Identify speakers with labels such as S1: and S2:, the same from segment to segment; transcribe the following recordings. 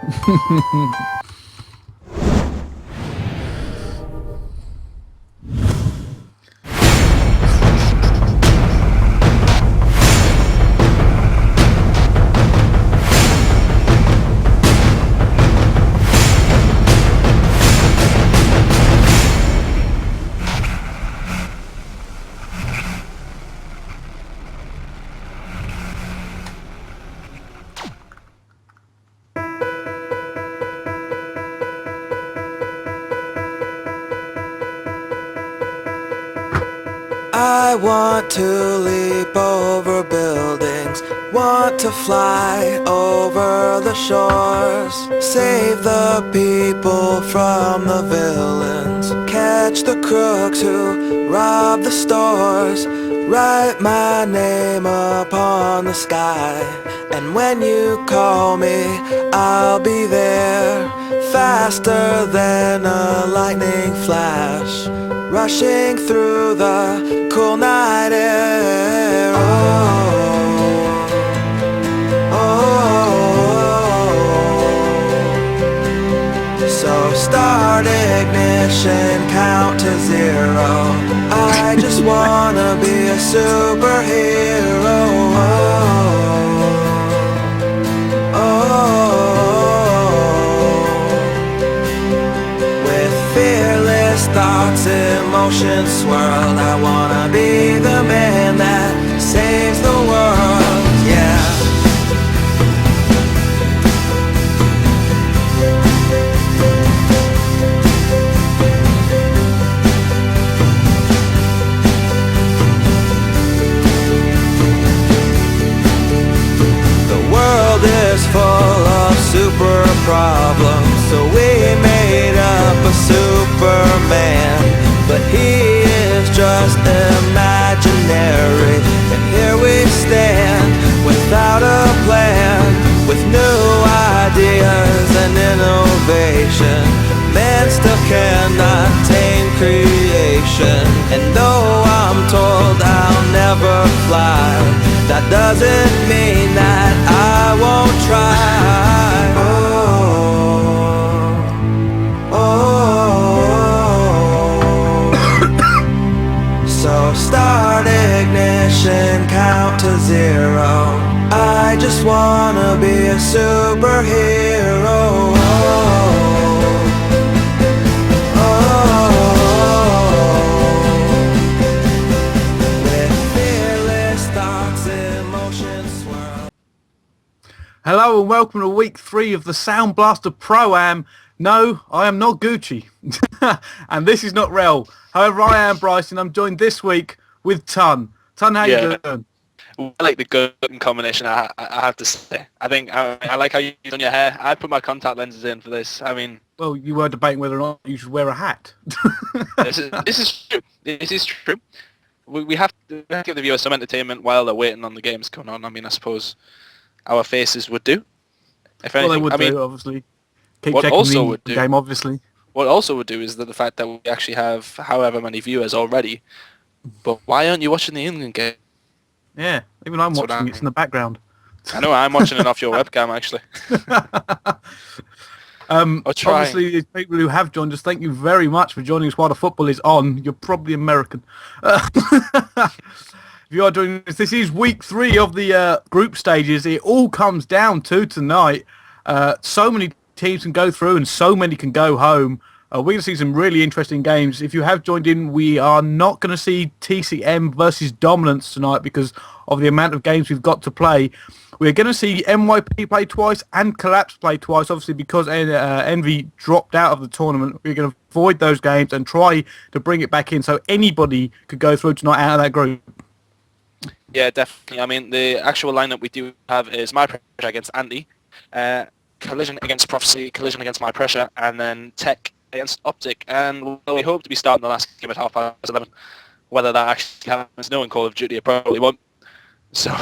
S1: I want to leap over buildings, want to fly over the shores, save the people from the villains, catch the crooks who rob the stores, write my name upon the sky, and when you call me, I'll be there, faster than a lightning flash, rushing through the cool night air. So start ignition, count to 0. I just wanna be a superhero. Thoughts, emotions swirl. I wanna be the man that saves the world, yeah. The world is full of super problems, so we made up a Superman, but he is just imaginary. And here we stand, without a plan, with new ideas and innovation. Man still cannot tame creation. And though I'm told I'll never fly, that doesn't mean that I won't try. So start ignition, count to 0. I just wanna be a superhero. With fearless thoughts, emotions swirl.
S2: Hello and welcome to week 3 of the Soundblaster PRO AM. No, I am not Gucci. And this is not Rel. However, I am Bryson. I'm joined this week with Ton. Ton, how you doing?
S3: I like the good combination, I have to say. I think I like how you've done your hair. I put my contact lenses in for this. I mean...
S2: Well, you were debating whether or not you should wear a hat.
S3: This is true. This is true. We have to give the viewers some entertainment while they're waiting on the games going on. I mean, I suppose our faces would do. If anything,
S2: well, they would do, obviously. Keep
S3: what
S2: checking
S3: also
S2: the game, obviously.
S3: What also would do is the fact that we actually have however many viewers already. But why aren't you watching the England game?
S2: Yeah, even I'm watching it in the background.
S3: I know, I'm watching it off your webcam, actually.
S2: Obviously, the people who have joined us, thank you very much for joining us while the football is on. You're probably American. If you are doing this, this is week 3 of the group stages. It all comes down to tonight. So many teams can go through and so many can go home. We're going to see some really interesting games. If you have joined in, we are not going to see TCM versus Dominance tonight because of the amount of games we've got to play. We're going to see MYP play twice and Collapse play twice, obviously because Envy dropped out of the tournament. We're going to avoid those games and try to bring it back in so anybody could go through tonight out of that group.
S3: Yeah, definitely. I mean, the actual lineup we do have is My Pressure against Ante, Collision against Prophecy, Collision against My Pressure, and then Tech against Optic. And we hope to be starting the last game at 11:30. Whether that actually happens, knowing Call of Duty, it probably won't. So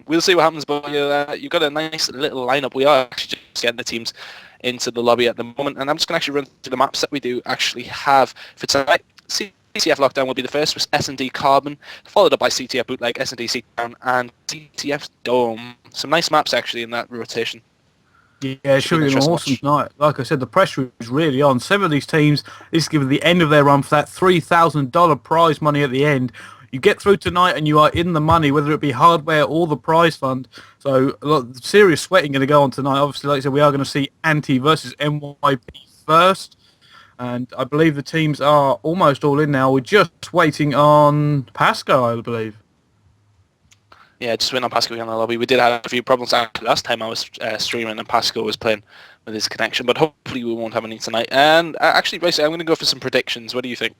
S3: we'll see what happens. But you've got a nice little lineup. We are actually just getting the teams into the lobby at the moment. And I'm just going to actually run through the maps that we do actually have for tonight. CTF Lockdown will be the first with S&D Carbon, followed up by CTF Bootleg, S&D Seatown, and CTF Dome. Some nice maps actually in that rotation.
S2: Yeah, it should be an awesome night. Like I said, the pressure is really on. Some of these teams, this is giving the end of their run for that $3,000 prize money at the end. You get through tonight and you are in the money, whether it be hardware or the prize fund. So a lot of serious sweating going to go on tonight. Obviously, like I said, we are going to see Ante versus MYP first. And I believe the teams are almost all in now. We're just waiting on Pasco, I believe.
S3: Yeah, just went on Pascal in the lobby. We did have a few problems last time I was streaming and Pascal was playing with his connection, but hopefully we won't have any tonight. And actually, basically, I'm going to go for some predictions. What do you think?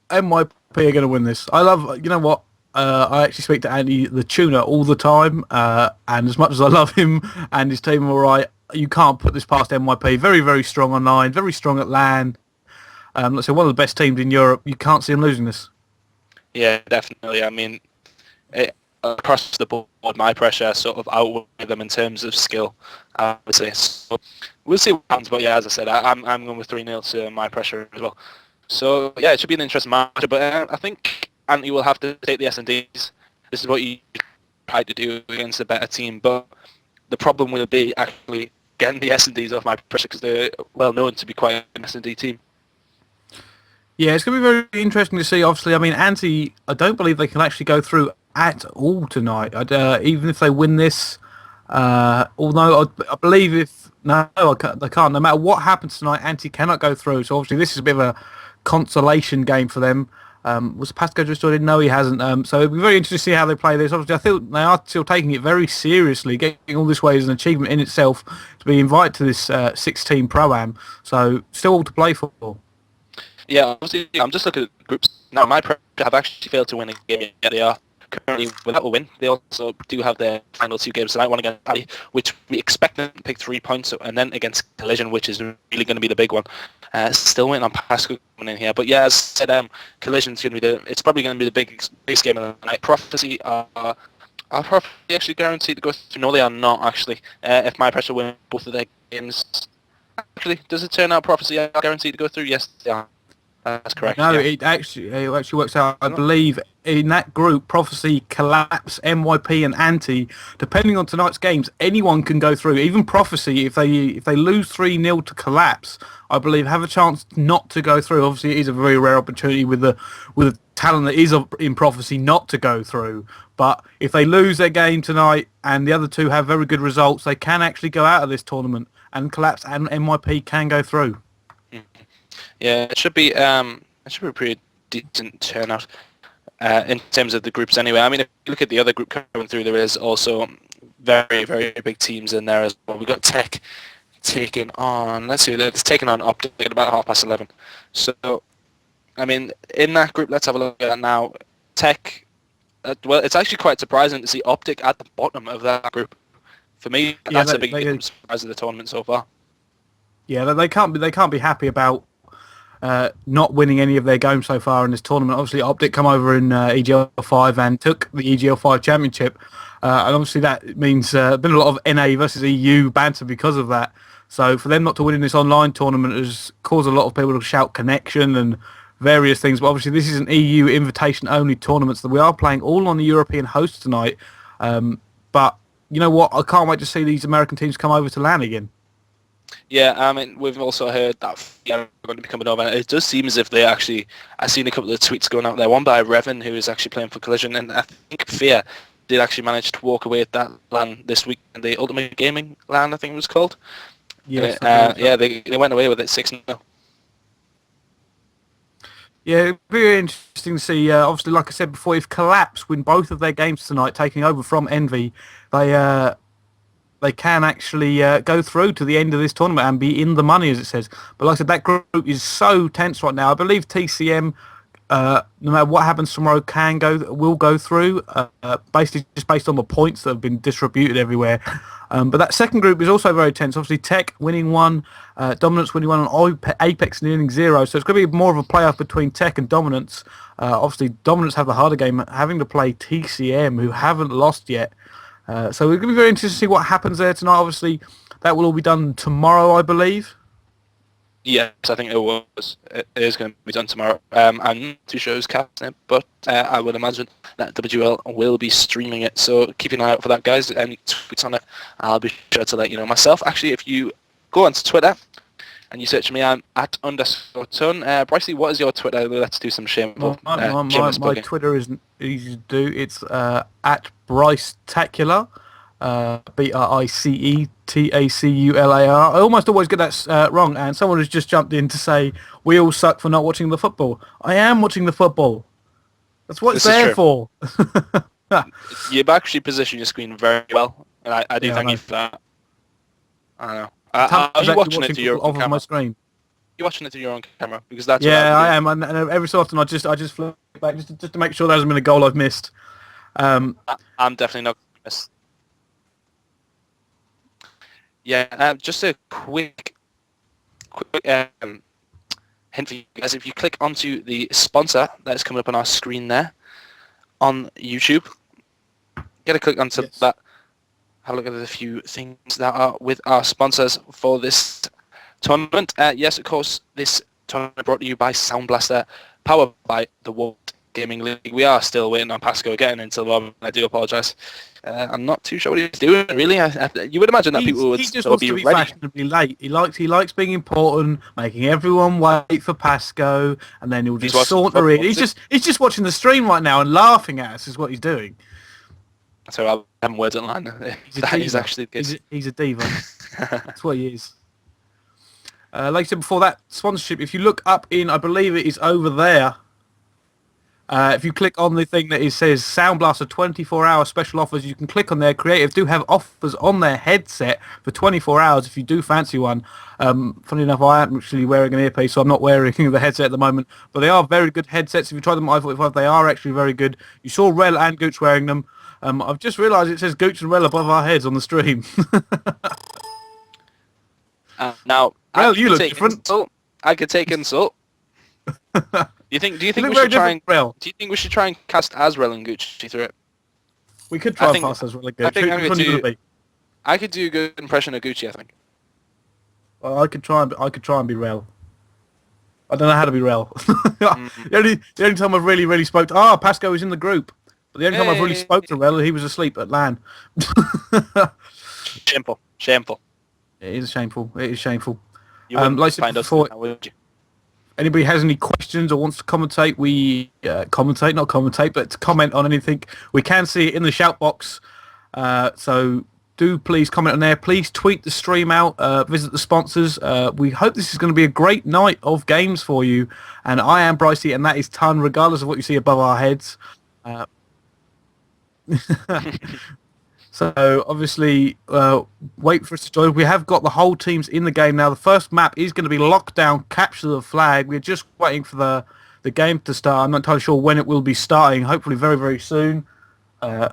S2: MYP are going to win this. I love, you know what? I actually speak to Andy, the tuner, all the time, and as much as I love him and his team, all right, you can't put this past MYP. Very, very strong online, very strong at LAN. Let's say one of the best teams in Europe. You can't see them losing this.
S3: Yeah, definitely. I mean, across the board, my pressure sort of outweigh them in terms of skill, I would say. So we'll see what happens, but yeah, as I said, I'm going with 3-0 to my pressure as well. So yeah, it should be an interesting match, but I think Ante will have to take the S&Ds. This is what you try to do against a better team, but the problem will be actually getting the S&Ds off my pressure because they're well known to be quite an S&D team.
S2: Yeah, it's going to be very interesting to see. Obviously, I mean, Ante, I don't believe they can actually go through at all tonight. Even if they win this, although I believe they can't. No matter what happens tonight, Ante cannot go through. So obviously, this is a bit of a consolation game for them. Was Pascal just joined in? No, he hasn't. So it'll be very interesting to see how they play this. Obviously, I think they are still taking it very seriously. Getting all this way is an achievement in itself to be invited to this 16 Pro Am. So still all to play for.
S3: Yeah, obviously, I'm just looking at groups now. My pressure have actually failed to win a game. Yeah, they are currently without a win. They also do have their final 2 games tonight, one against Ali, which we expect them to pick 3 points, and then against Collision, which is really going to be the big one. Still waiting on Pascal coming in here, but yeah, as I said, Collision's going to be it's probably going to be the biggest game of the night. Prophecy are Prophecy actually guaranteed to go through? No, they are not actually. If my pressure win both of their games, actually, does it turn out Prophecy are guaranteed to go through? Yes, they are. That's correct.
S2: No,
S3: yeah.
S2: it actually works out. I believe in that group, Prophecy, Collapse, MYP, and Ante. Depending on tonight's games, anyone can go through. Even Prophecy, if they lose 3-0 to Collapse, I believe have a chance not to go through. Obviously, it is a very rare opportunity with the talent that is in Prophecy not to go through. But if they lose their game tonight and the other two have very good results, they can actually go out of this tournament, and Collapse and MYP can go through.
S3: Yeah, it should be a pretty decent turnout in terms of the groups anyway. I mean, if you look at the other group coming through, there is also very, very big teams in there as well. We've got TEC taking on, let's see, it's taking on Optic at about 11:30. So, I mean, in that group, let's have a look at it now. TEC, well, it's actually quite surprising to see Optic at the bottom of that group. For me, that's a big surprise of the tournament so far.
S2: Yeah, they can't be happy about not winning any of their games so far in this tournament. Obviously, Optic come over in EGL 5 and took the EGL 5 championship, and obviously that means been a lot of NA versus EU banter because of that. So for them not to win in this online tournament has caused a lot of people to shout connection and various things. But obviously, this is an EU invitation-only tournament, so we are playing all on the European host tonight. But you know what? I can't wait to see these American teams come over to LAN again.
S3: Yeah, I mean, we've also heard that Fear are going to be coming over. It does seem as if they actually... I've seen a couple of tweets going out there. One by Revan, who is actually playing for Collision, and I think Fear did actually manage to walk away at that LAN this week, in the Ultimate Gaming LAN, I think it was called.
S2: Yes.
S3: Yeah, they went away with it 6-0.
S2: Yeah, very interesting to see. Obviously, like I said before, if Collapse win both of their games tonight, taking over from Envy, they can actually go through to the end of this tournament and be in the money, as it says. But like I said, that group is so tense right now. I believe TCM, no matter what happens tomorrow, will go through, basically just based on the points that have been distributed everywhere. But that second group is also very tense. Obviously, TEC winning 1, Dominance winning 1, and Apex winning 0. So it's going to be more of a playoff between TEC and Dominance. Obviously, Dominance have the harder game, having to play TCM, who haven't lost yet. So it's going to be very interesting to see what happens there tonight. Obviously, that will all be done tomorrow, I believe.
S3: Yes, I think it was. It is going to be done tomorrow. I'm not too sure who's casting it, but I would imagine that WGL will be streaming it. So keep an eye out for that, guys. Any tweets on it, I'll be sure to let you know myself. Actually, if you go onto Twitter and you search me, I'm at _ton. Brycey, what is your Twitter? Let's do some shameful.
S2: My Twitter is easy to do. It's at Bryce-tacular. BRICETACULAR. I almost always get that wrong, and someone has just jumped in to say we all suck for not watching the football. I am watching the football. That's what it's there for.
S3: You've actually positioned your screen very well, and I do thank you for that. I don't know. Are you watching it to your own camera?
S2: My screen?
S3: You're watching it to your own camera because that's
S2: I am, and every so often I just flip back just to make sure there hasn't been a goal I've missed.
S3: I'm definitely not going to miss. Yeah, just a quick hint for you guys. If you click onto the sponsor that is coming up on our screen there on YouTube, get a click onto that. Have a look at the few things that are with our sponsors for this tournament. Yes, of course, this tournament brought to you by Soundblaster, powered by the World Gaming League. We are still waiting on Pasco getting into the moment. I do apologise. I'm not too sure what he's doing, really. You would imagine that people would
S2: still be ready. Fashionably late. He likes being important, making everyone wait for Pasco, and then he'll just saunter in. He's just watching the stream right now and laughing at us is what he's doing.
S3: So I haven't words in line. That is actually the case.
S2: He's a diva. That's what he is. Like I said before, that sponsorship, if you look up in, I believe it is over there. If you click on the thing that it says Soundblaster 24-hour special offers, you can click on there. Creative do have offers on their headset for 24 hours if you do fancy one. Funny enough, I am actually wearing an earpiece, so I'm not wearing the headset at the moment. But they are very good headsets. If you try them at i45, they are actually very good. You saw Rel and Gooch wearing them. I've just realised it says Gooch and Rel above our heads on the stream.
S3: Now,
S2: Rel, you look different.
S3: I could take insult. Do you think we should try and cast as Rel and Gucci through it?
S2: We could try and cast as Rel and Gucci.
S3: I could do a good impression of Gucci, I think.
S2: Well, I could try and be Rel. I don't know how to be Rel. The only time I've really spoke to Pasco was in the group. But the only time I've really spoke to Rel, he was asleep at LAN.
S3: Shameful.
S2: It is shameful.
S3: You wouldn't find us now, would you?
S2: Anybody has any questions or wants to commentate, but to comment on anything, we can see it in the shout box. So do please comment on there. Please tweet the stream out. Visit the sponsors. We hope this is going to be a great night of games for you. And I am Brycey, and that is Ton, regardless of what you see above our heads. So obviously, wait for us to join. We have got the whole teams in the game now. The first map is going to be Lockdown, Capture the Flag. We're just waiting for the game to start. I'm not entirely sure when it will be starting. Hopefully very, very soon. And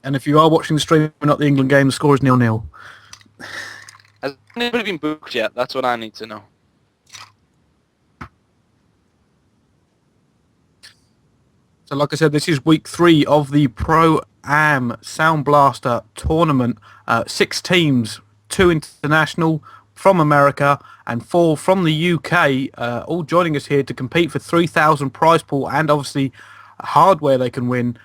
S2: if you are watching the stream, not the England game, the score is 0-0.
S3: Has anybody been booked yet? That's what I need to know.
S2: So like I said, this is week 3 of the Pro AM Soundblaster tournament. 6 teams, 2 international from America and 4 from the UK, all joining us here to compete for 3,000 prize pool and obviously hardware they can win.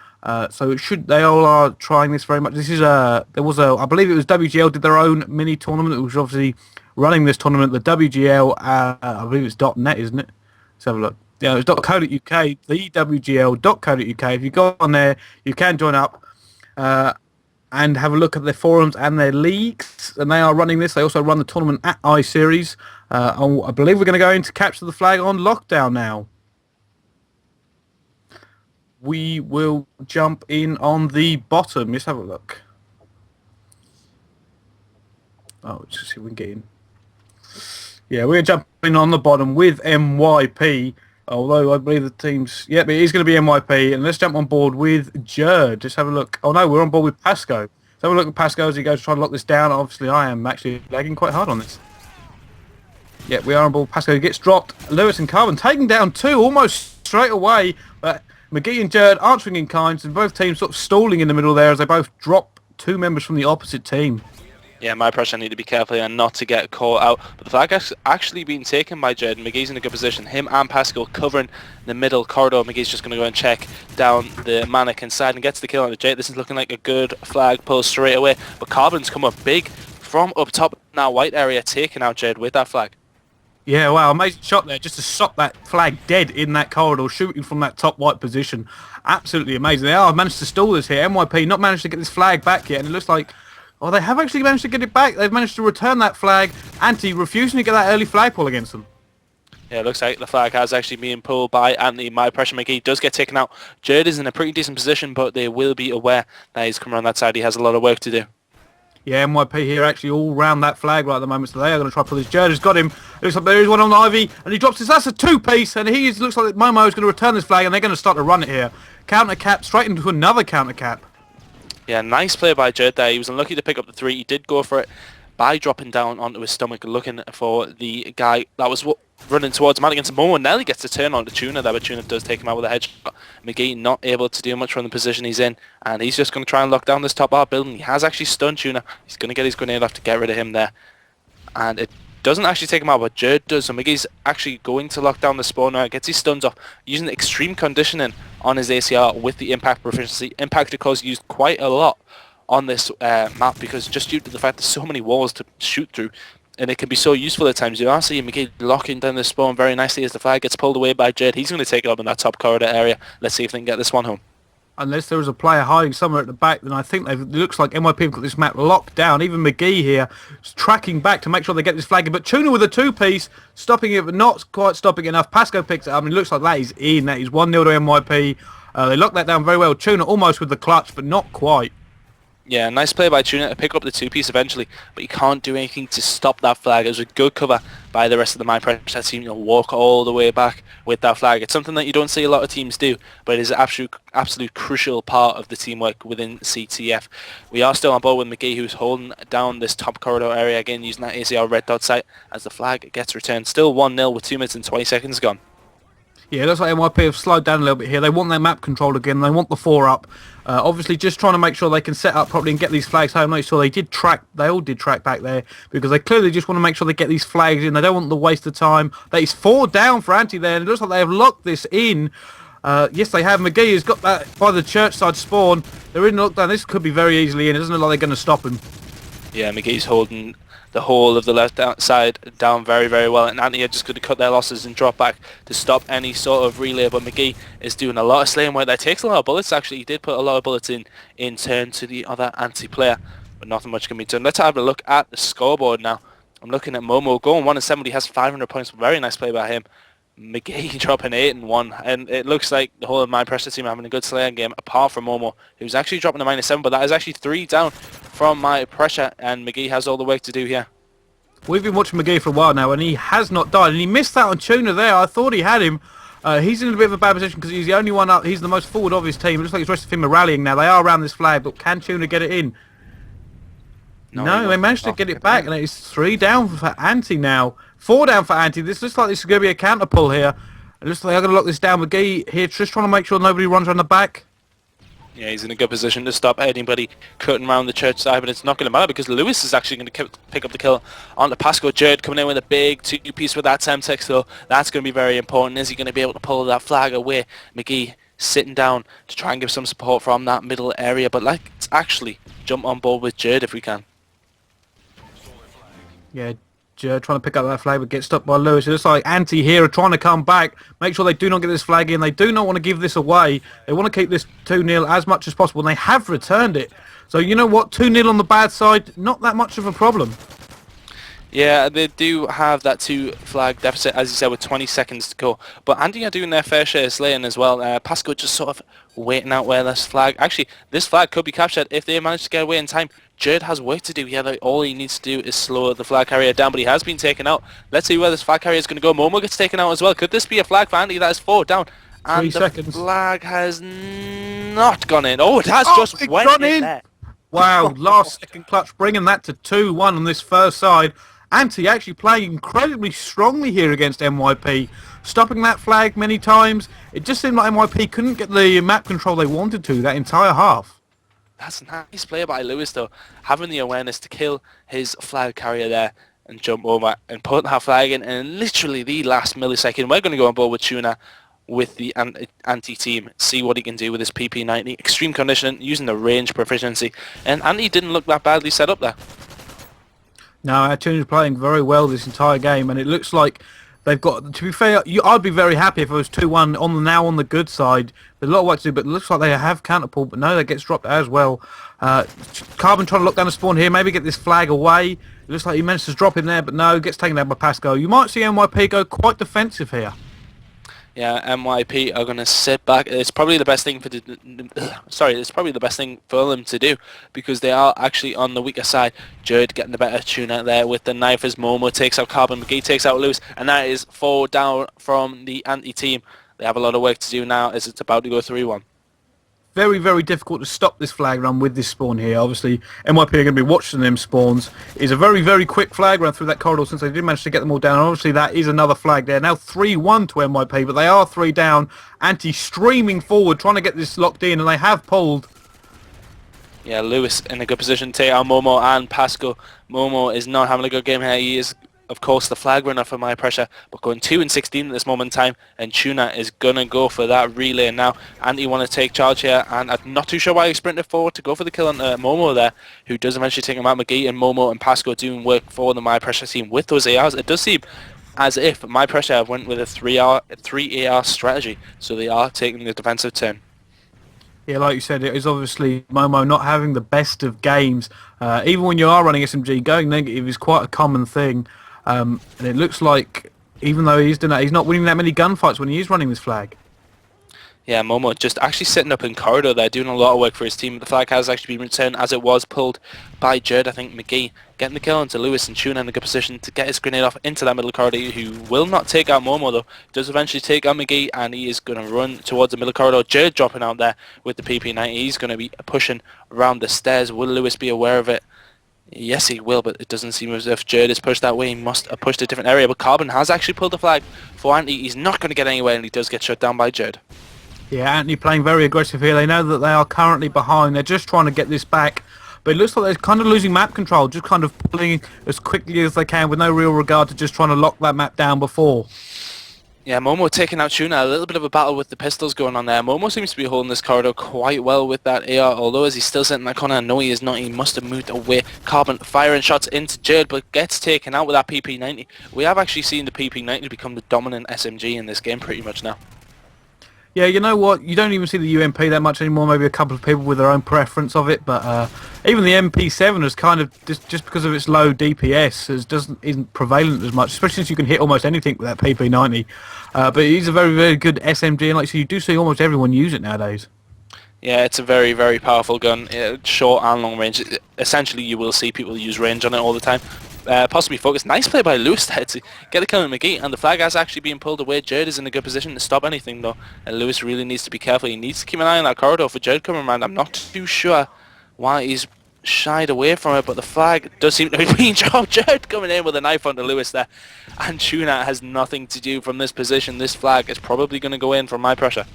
S2: So they all are trying this very much. This is I believe it was WGL did their own mini tournament, which was obviously running this tournament. The WGL, I believe it's .net, isn't it? Let's have a look. Yeah, it's .co.uk, the WGL.co.uk. If you go on there, you can join up and have a look at their forums and their leagues. And they are running this. They also run the tournament at iSeries. I believe we're going to go into Capture the Flag on Lockdown now. We will jump in on the bottom. Let's have a look. Oh, let's just see if we can get in. Yeah, we're jumping on the bottom with MYP. Although I believe the team's... Yep, it is going to be MYP. And let's jump on board with Jerd. Just have a look. Oh, no, we're on board with Pasco. Let's have a look at Pasco as he goes to try to lock this down. Obviously, I am actually lagging quite hard on this. Yep, we are on board. Pasco gets dropped. Lewis and Carbon taking down 2 almost straight away. But McGee and Jerd answering in kind. And both teams sort of stalling in the middle there as they both drop 2 members from the opposite team.
S3: Yeah, my pressure need to be careful and not to get caught out. But the flag has actually been taken by Jed. McGee's in a good position. Him and Pascal covering the middle corridor. McGee's just going to go and check down the mannequin side and gets the kill on the Jade. This is looking like a good flag pull straight away. But Carbon's come up big from up top in that white area, taking out Jed with that flag.
S2: Yeah, wow, amazing shot there, just to stop that flag dead in that corridor, shooting from that top white position. Absolutely amazing. They are managed to stall this here. MYP not managed to get this flag back yet, and it looks like, oh, they have actually managed to get it back. They've managed to return that flag. Ante refusing to get that early flag pull against them.
S3: Yeah, it looks like the flag has actually been pulled by Ante. My pressure McGee does get taken out. Jed is in a pretty decent position, but they will be aware that he's coming around that side. He has a lot of work to do.
S2: Yeah, MYP here actually all round that flag right at the moment, so they are going to try to pull this. Jerd has got him. It looks like there is one on Ivy, and he drops this. That's a two-piece, and looks like Momo is going to return this flag, and they're going to start to run it here. Counter cap, straight into another counter cap.
S3: Yeah, nice play by Jed there. He was unlucky to pick up the 3. He did go for it by dropping down onto his stomach, looking for the guy that was running towards him against Momo. Nelly gets to turn on to Tuna there, but Tuna does take him out with a headshot. McGee not able to do much from the position he's in, and he's just going to try and lock down this top bar building. He has actually stunned Tuna. He's going to get his grenade off to get rid of him there, and it doesn't actually take him out, but Jerd does. So McGee's actually going to lock down the spawner, gets his stuns off, using extreme conditioning on his ACR with the impact proficiency. Impact, of course, used quite a lot on this map, because just due to the fact there's so many walls to shoot through, and it can be so useful at times. You are seeing McGee locking down the spawn very nicely as the flag gets pulled away by Jed. He's going to take it up in that top corridor area. Let's see if they can get this one home.
S2: Unless there is a player hiding somewhere at the back, then I think it looks like MYP have got this map locked down. Even McGee here is tracking back to make sure they get this flag in. But Tuna with a two-piece, stopping it, but not quite stopping enough. Pasco picks it up, and it looks like that is in. That is 1-0 to MYP. They locked that down very well. Tuna almost with the clutch, but not quite.
S3: Yeah, nice play by Tuna to pick up the two-piece eventually, but you can't do anything to stop that flag. It was a good cover by the rest of the My Pressure team. You'll walk all the way back with that flag. It's something that you don't see a lot of teams do, but it is an absolute crucial part of the teamwork within CTF. We are still on board with McGee, who's holding down this top corridor area again, using that ACR red dot sight as the flag gets returned. Still 1-0 with 2 minutes and 20 seconds gone.
S2: Yeah, it looks like MYP have slowed down a little bit here. They want their map control again. They want the 4-up. Obviously, just trying to make sure they can set up properly and get these flags home. Make sure they all did track back there, because they clearly just want to make sure they get these flags in. They don't want the waste of time. That is 4 down for Ante there, and it looks like they have locked this in. Yes, they have. McGee has got that by the church side spawn. They're in lockdown. This could be very easily in. It doesn't look like they're going to stop him.
S3: Yeah, McGee's holding the whole of the left side down very, very well, and Ante are just going to cut their losses and drop back to stop any sort of relay. But McGee is doing a lot of slaying work. That takes a lot of bullets. Actually, he did put a lot of bullets in turn to the other Ante player, but nothing much can be done. Let's have a look at the scoreboard now. I'm looking at Momo going 1-7. He has 500 points. Very nice play by him. McGee dropping 8-1, and it looks like the whole of My Pressure team having a good slaying game, apart from Momo, who's actually dropping a -7, but that is actually 3 down from My Pressure, and McGee has all the work to do here.
S2: We've been watching McGee for a while now, and he has not died, and he missed that on Tuna there. I thought he had him. He's in a bit of a bad position because he's the only one up. He's the most forward of his team. It looks like the rest of him are rallying now. They are around this flag, but can Tuna get it in? No, they managed to get it back, and it is 3 down for Ante now. 4 down for Ante. This looks like this is going to be a counter pull here. It looks like they're going to lock this down. McGee here just trying to make sure nobody runs around the back.
S3: Yeah, he's in a good position to stop anybody cutting around the church side, but it's not going to matter because Lewis is actually going to pick up the kill on the Pasco. Jerd coming in with a big 2-piece with that Semtex, so that's going to be very important. Is he going to be able to pull that flag away? McGee sitting down to try and give some support from that middle area, but let's actually jump on board with Jerd if we can.
S2: Yeah, Jerd trying to pick up that flag, but gets stopped by Lewis. It looks like Ante here are trying to come back, make sure they do not get this flag in. They do not want to give this away. They want to keep this 2-0 as much as possible, and they have returned it. So you know what? 2-0 on the bad side, not that much of a problem.
S3: Yeah, they do have that 2 flag deficit, as you said, with 20 seconds to go. But Ante are doing their fair share of slaying as well. Pasco just sort of waiting out where this flag... Actually, this flag could be captured if they manage to get away in time. Jerd has work to do. Yeah, all he needs to do is slow the flag carrier down, but he has been taken out. Let's see where this flag carrier is going to go. Momo gets taken out as well. Could this be a flag for Ante? That is 4 down. And
S2: 3 seconds.
S3: The flag has not gone in. Oh, it has just went
S2: gone in
S3: there.
S2: Wow, last second clutch, bringing that to 2-1 on this first side. Ante actually playing incredibly strongly here against MYP, stopping that flag many times. It just seemed like MYP couldn't get the map control they wanted to that entire half.
S3: That's a nice play by Lewis, though. Having the awareness to kill his flag carrier there and jump over and put that flag in literally the last millisecond. We're going to go on board with Tuna with the Ante team, see what he can do with his PP90. Extreme conditioning, using the range proficiency. And Ante didn't look that badly set up there.
S2: No, our team is playing very well this entire game, and it looks like they've got, to be fair, I'd be very happy if it was 2-1 on the good side. There's a lot of work to do, but it looks like they have counterpulled, but no, that gets dropped as well. Carbon trying to lock down the spawn here, maybe get this flag away. It looks like he managed to drop him there, but no, gets taken down by Pasco. You might see NYP go quite defensive here.
S3: Yeah, NYP are going to sit back. It's probably the best thing for it's probably the best thing for them to do, because they are actually on the weaker side. Jared getting the better tune out there with the knife as Momo takes out Carbon, McGee takes out Lewis, and that is 4 down from the Ante team. They have a lot of work to do now as it's about to go 3-1.
S2: Very, very difficult to stop this flag run with this spawn here. Obviously, NYP are going to be watching them spawns. It's a very, very quick flag run through that corridor since they did manage to get them all down. Obviously, that is another flag there. Now 3-1 to NYP, but they are 3 down. Ante streaming forward, trying to get this locked in, and they have pulled.
S3: Yeah, Lewis in a good position to take out Momo and Pasco. Momo is not having a good game here. He is, of course, the flag runner for My Pressure, but going 2-16 at this moment in time, and Tuna is going to go for that relay now. Ante want to take charge here, and I'm not too sure why he sprinted forward to go for the kill on Momo there, who does eventually take him out. McGee and Momo and Pasco doing work for the My Pressure team with those ARs. It does seem as if My Pressure went with a 3 AR strategy, so they are taking the defensive turn.
S2: Yeah, like you said, it is obviously Momo not having the best of games. Even when you are running SMG, going negative is quite a common thing. And it looks like, even though he's doing that, he's not winning that many gunfights when he is running this flag.
S3: Yeah, Momo just actually sitting up in corridor there, doing a lot of work for his team. The flag has actually been returned as it was pulled by Jerd. I think McGee getting the kill into Lewis, and Tuna in a good position to get his grenade off into that middle corridor, who will not take out Momo though. Does eventually take out McGee, and he is going to run towards the middle corridor. Jerd dropping out there with the PP90. He's going to be pushing around the stairs. Will Lewis be aware of it? Yes, he will, but it doesn't seem as if Jerd is pushed that way. He must have pushed a different area, but Carbon has actually pulled the flag for Ante. He's not going to get anywhere, and he does get shut down by Jerd.
S2: Yeah, Ante playing very aggressive here. They know that they are currently behind. They're just trying to get this back. But it looks like they're kind of losing map control, just kind of pulling as quickly as they can with no real regard to just trying to lock that map down before.
S3: Yeah, Momo taking out Tuna. A little bit of a battle with the pistols going on there. Momo seems to be holding this corridor quite well with that AR, although as he's still sitting in that corner, no he is not. He must have moved away. Carbon firing shots into Jerd, but gets taken out with that PP90. We have actually seen the PP90 become the dominant SMG in this game pretty much now.
S2: Yeah, you know what? You don't even see the UMP that much anymore. Maybe a couple of people with their own preference of it, but even the MP7 is kind of just because of its low DPS isn't prevalent as much, especially since you can hit almost anything with that PP90. But it is a very, very good SMG, and like so, you do see almost everyone use it nowadays.
S3: Yeah, it's a very, very powerful gun, short and long range. Essentially, you will see people use range on it all the time. Possibly focused. Nice play by Lewis there to get a kill on McGee, and the flag has actually been pulled away. Jerd is in a good position to stop anything though, and Lewis really needs to be careful. He needs to keep an eye on that corridor for Jerd coming around. I'm not too sure why he's shied away from it, but the flag does seem to be being dropped. Jerd coming in with a knife onto Lewis there, and Tuna has nothing to do from this position. This flag is probably going to go in from My Pressure.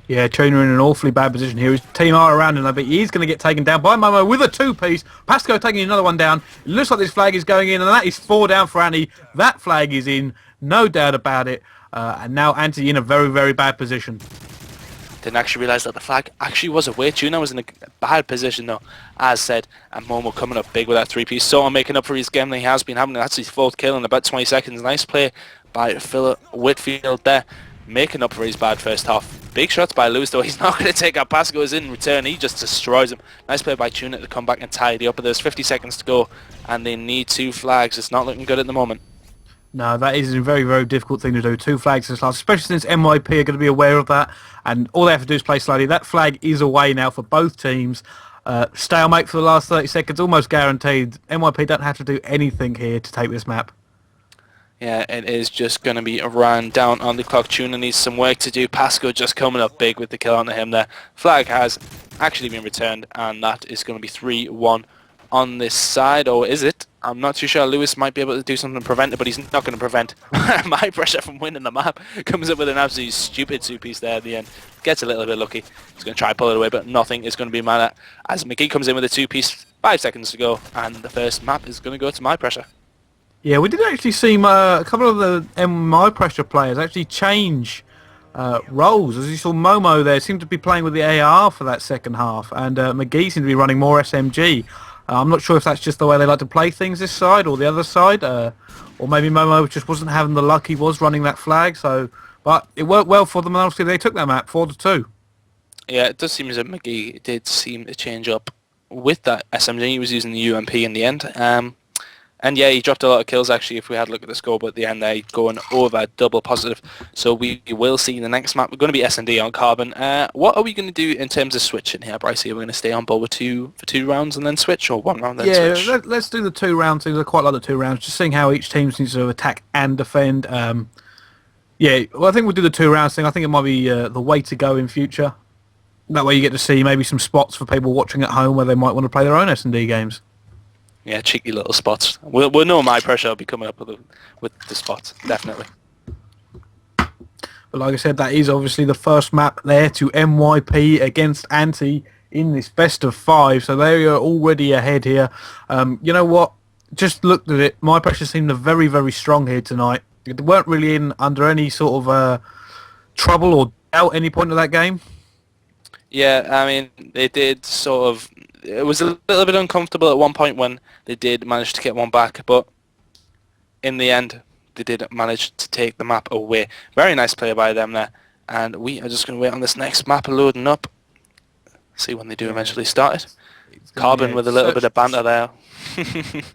S2: Yeah, Tuna in an awfully bad position here. His team are around him, but he's going to get taken down by Momo with a 2-piece. Pasco taking another one down. It looks like this flag is going in, and that is 4 down for Ante. That flag is in, no doubt about it. And now Ante in a very, very bad position.
S3: Didn't actually realise that the flag actually was away. Tuna was in a bad position though, as said, and Momo coming up big with that 3-piece. So making up for his game that he has been having. That's his 4th kill in about 20 seconds. Nice play by Philip Whitfield there, making up for his bad first half. Big shots by Lewis though. He's not going to take out Pasco's in return. He just destroys him. Nice play by Tuna to come back and tidy up. But there's 50 seconds to go, and they need 2 flags. It's not looking good at the moment.
S2: No, that is a very, very difficult thing to do. 2 flags this last, especially since NYP are going to be aware of that, and all they have to do is play slowly. That flag is away now for both teams. Stalemate for the last 30 seconds, almost guaranteed. NYP don't have to do anything here to take this map.
S3: Yeah, it is just going to be a run down on the clock. Tuna needs some work to do. Pasco just coming up big with the kill onto him there. Flag has actually been returned, and that is going to be 3-1 on this side. Or is it? I'm not too sure Lewis might be able to do something to prevent it, but he's not going to prevent my pressure from winning the map. Comes up with an absolutely stupid two-piece there at the end. Gets a little bit lucky. He's going to try and pull it away, but nothing is going to be mad at. As McGee comes in with a two-piece, 5 seconds to go, and the first map is going to go to my pressure.
S2: Yeah, we did actually see a couple of the My Pressure players actually change roles. As you saw, Momo there seemed to be playing with the AR for that second half, and McGee seemed to be running more SMG. I'm not sure if that's just the way they like to play things this side or the other side, or maybe Momo just wasn't having the luck he was running that flag. So, but it worked well for them, and obviously they took that map 4-2.
S3: Yeah, it does seem as if McGee did seem to change up with that SMG. He was using the UMP in the end. And yeah, he dropped a lot of kills actually if we had a look at the score, but at the end they going over double positive. So we will see the next map. We're going to be S&D on Carbon. What are we going to do in terms of switching here, Bryce? Are we going to stay on board with for 2 rounds and then switch, or 1 round then switch?
S2: Yeah, let's do the 2 round things. I quite like the 2 rounds, just seeing how each team needs to attack and defend. Yeah, well, I think we'll do the 2 rounds thing. I think it might be the way to go in future. That way you get to see maybe some spots for people watching at home where they might want to play their own S&D games.
S3: Yeah, cheeky little spots. We'll know My Pressure will be coming up with the spots, definitely.
S2: But like I said, that is obviously the first map there to MYP against Ante in this best of 5. So they are already ahead here. You know what? Just looked at it. My Pressure seemed very, very strong here tonight. They weren't really in under any sort of trouble or doubt at any point of that game.
S3: Yeah, I mean, they did sort of... It was a little bit uncomfortable at one point when they did manage to get one back, but in the end, they did manage to take the map away. Very nice play by them there, and we are just going to wait on this next map loading up. See when they do eventually start it. Carbon with a little bit of banter there.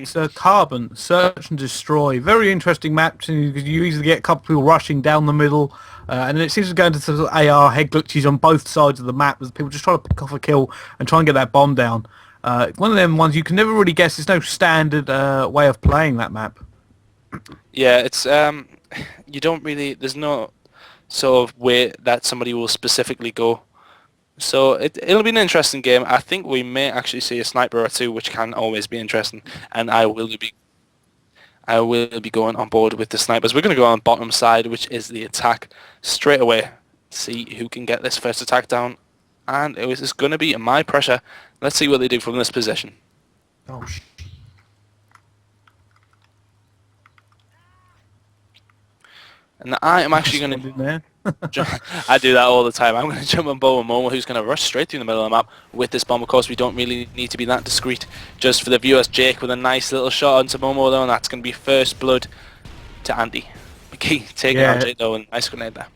S2: So Carbon, Search and Destroy. Very interesting map because you usually get a couple of people rushing down the middle, and it seems to go into sort of AR head glitches on both sides of the map as people just try to pick off a kill and try and get that bomb down. One of them ones you can never really guess. There's no standard way of playing that map.
S3: Yeah, it's you don't really. There's no sort of way that somebody will specifically go. So it'll be an interesting game. I think we may actually see a sniper or 2, which can always be interesting. And I will be going on board with the snipers. We're going to go on bottom side, which is the attack, straight away. See who can get this first attack down. And it's going to be My Pressure. Let's see what they do from this position.
S2: Oh,
S3: And I am actually going to... I do that all the time. I'm going to jump on Bo and Momo, who's going to rush straight through the middle of the map with this bomb. Of course, we don't really need to be that discreet. Just for the viewers, Jake with a nice little shot onto Momo, though, and that's going to be first blood to Andy. McGee taking out Jake, though, and nice grenade there.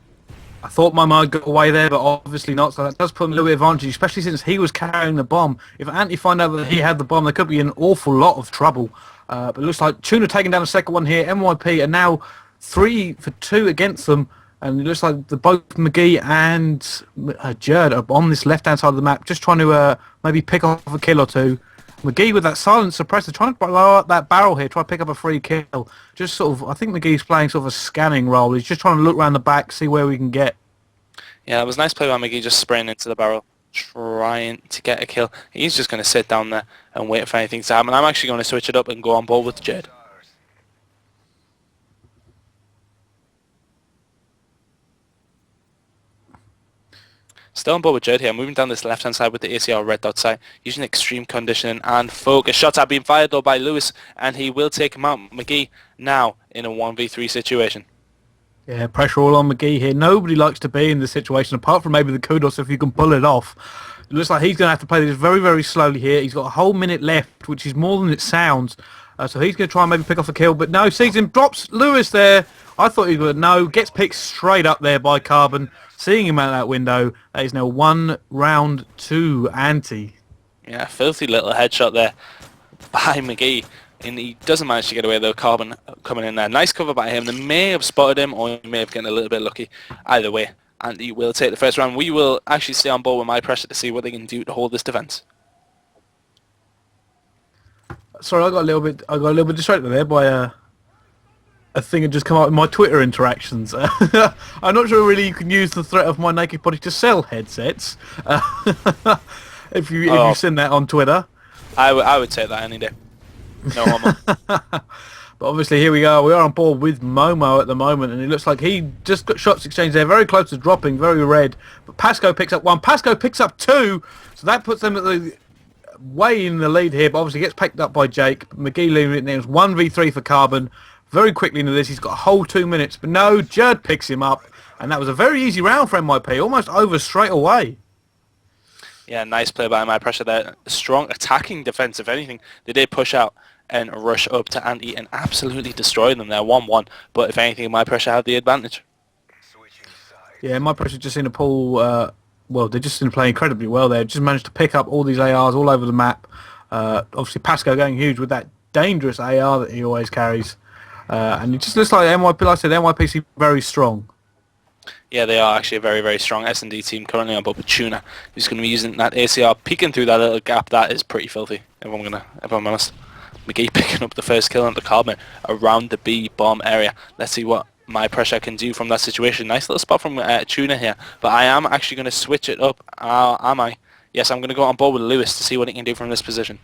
S2: I thought my mind got away there, but obviously not. So that does put him a little bit of advantage, especially since he was carrying the bomb. If Ante find out that he had the bomb, there could be an awful lot of trouble. But it looks like Tuna taking down a second one here. MYP are now 3 for 2 against them. And it looks like both McGee and Jerd are on this left-hand side of the map, just trying to maybe pick off a kill or 2. McGee with that silent suppressor, trying to blow up that barrel here, try to pick up a free kill. Just sort of, I think McGee's playing sort of a scanning role. He's just trying to look around the back, see where we can get.
S3: Yeah, it was a nice play by McGee, just spraying into the barrel, trying to get a kill. He's just going to sit down there and wait for anything to happen. I'm actually going to switch it up and go on board with Jerd. Still on board with Jerd here, moving down this left-hand side with the ACR red dot sight, using extreme conditioning and focus. Shots are being fired though by Lewis, and he will take him out. McGee now in a 1v3 situation.
S2: Yeah, pressure all on McGee here. Nobody likes to be in this situation, apart from maybe the kudos if you can pull it off. It looks like he's going to have to play this very, very slowly here. He's got a whole minute left, which is more than it sounds. So he's going to try and maybe pick off a kill, but no, sees him, drops Lewis there. I thought he would no, gets picked straight up there by Carbon. Seeing him out that window, that is now 1 round to Ante.
S3: Yeah, filthy little headshot there by McGee. And he doesn't manage to get away though, Carbon coming in there. Nice cover by him. They may have spotted him or he may have gotten a little bit lucky. Either way, Ante will take the first round. We will actually stay on board with My Pressure to see what they can do to hold this defense.
S2: Sorry, I got a little bit distracted there by a thing had just come up in my Twitter interactions. I'm not sure really you can use the threat of my naked body to sell headsets. If you send that on Twitter.
S3: I would take that any day. No homo.
S2: But obviously here we are. We are on board with Momo at the moment, and it looks like he just got shots exchanged there, very close to dropping, very red. But Pasco picks up one. Pasco picks up two, so that puts them at the way in the lead here. But obviously gets picked up by Jake. McGee leaving it there. It's 1v3 for Carbon. Very quickly into this, he's got a whole 2 minutes, but no, Jerd picks him up, and that was a very easy round for MYP, almost over straight away.
S3: Yeah, nice play by My Pressure there. Strong attacking defense, if anything. They did push out and rush up to Ante and absolutely destroy them there, 1-1. But if anything, My Pressure had the advantage.
S2: Yeah, My Pressure just seemed to pull, well, they just seemed to play incredibly well there. Just managed to pick up all these ARs all over the map. Obviously, Pasco going huge with that dangerous AR that he always carries. And it just looks like MYP, like I said, MYP seem very strong.
S3: Yeah, they are actually a very, very strong S&D team currently on board with Tuna, who's going to be using that ACR, peeking through that little gap. That is pretty filthy, if I'm honest. McGee picking up the first kill on the Carbon around the B bomb area. Let's see what My Pressure can do from that situation. Nice little spot from Tuna here, but I am actually going to switch it up. Am I? Yes, I'm going to go on board with Lewis to see what he can do from this position.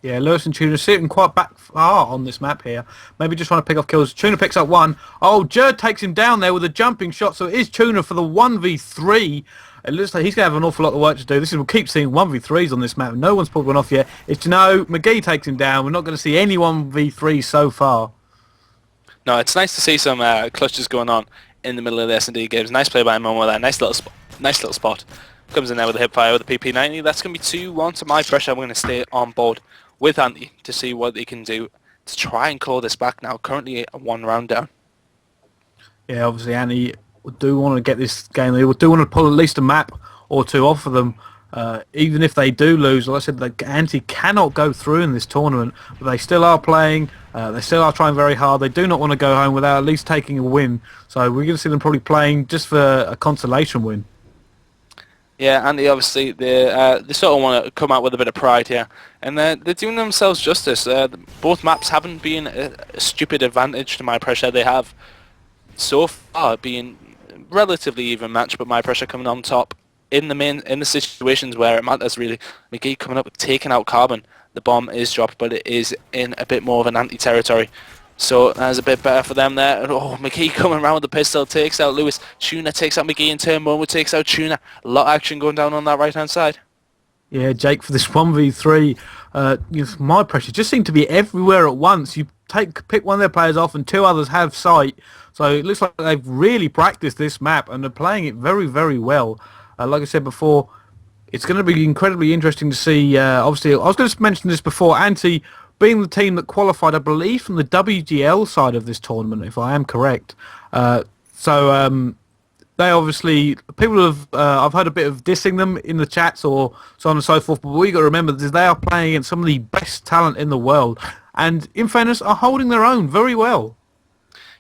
S2: Yeah, Lewis and Tuna sitting quite back far on this map here. Maybe just trying to pick off kills. Tuna picks up one. Oh, Jerd takes him down there with a jumping shot, so it is Tuna for the 1v3. It looks like he's going to have an awful lot of work to do. We'll keep seeing 1v3s on this map. No one's pulled one off yet. McGee takes him down. We're not going to see any 1v3 so far.
S3: No, it's nice to see some clutches going on in the middle of the S&D games. Nice play by Momo there. Nice little spot. Comes in there with a hip fire with the PP90. That's going to be 2-1 to My Pressure. I'm going to stay on board with Ante to see what they can do to try and claw this back now. Currently one round down.
S2: Yeah, obviously Ante do want to get this game. They do want to pull at least a map or two off of them. Even if they do lose, like I said, Ante cannot go through in this tournament, but they still are playing. They still are trying very hard. They do not want to go home without at least taking a win. So we're going to see them probably playing just for a consolation win.
S3: Yeah, Ante obviously they sort of want to come out with a bit of pride here, and they're doing themselves justice. Both maps haven't been a stupid advantage to My Pressure. They have so far been relatively even matched, but My Pressure coming on top in the situations where it matters really. McGee coming up, taking out Carbon. The bomb is dropped, but it is in a bit more of an Ante territory. So that's a bit better for them there. Oh, McGee coming around with the pistol, takes out Lewis. Tuna takes out McGee in turn. Momo takes out Tuna. A lot of action going down on that right-hand side.
S2: Yeah, Jake, for this 1v3, My Pressure just seem to be everywhere at once. You pick one of their players off and two others have sight. So it looks like they've really practiced this map and they're playing it very, very well. Like I said before, it's going to be incredibly interesting to see. Obviously, I was going to mention this before, Ante being the team that qualified, I believe, from the WGL side of this tournament, if I am correct. So they obviously, people have, I've heard a bit of dissing them in the chats or so on and so forth, but what you got to remember is they are playing against some of the best talent in the world, and in fairness, are holding their own very well.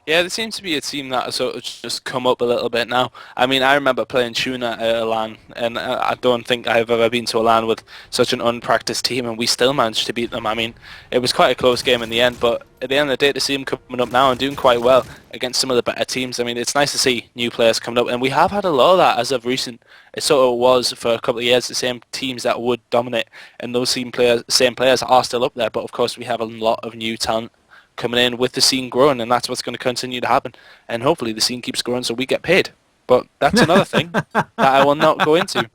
S3: Yeah, there seems to be a team that has sort of just come up a little bit now. I mean, I remember playing Tuna at a LAN, and I don't think I've ever been to a LAN with such an unpracticed team, and we still managed to beat them. I mean, it was quite a close game in the end, but at the end of the day, to see them coming up now and doing quite well against some of the better teams, I mean, it's nice to see new players coming up, and we have had a lot of that as of recent. It sort of was for a couple of years the same teams that would dominate, and those same players are still up there, but of course we have a lot of new talent coming in with the scene growing, and that's what's going to continue to happen, and hopefully the scene keeps growing so we get paid, but that's another thing that I will not go into.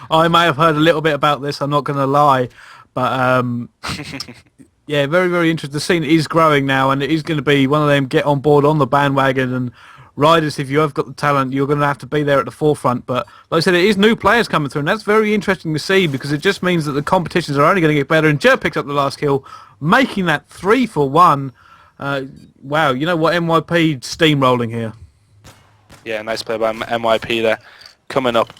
S2: I may have heard a little bit about this, I'm not going to lie, but yeah, very, very interesting. The scene is growing now, and it is going to be one of them get on board on the bandwagon, and riders, if you have got the talent, you're going to have to be there at the forefront. But like I said, it is new players coming through, and that's very interesting to see, because it just means that the competitions are only going to get better. And Jer picks up the last kill, making that 3-for-1. Wow, you know what, MYP steamrolling here.
S3: Yeah, nice play by MYP there, coming up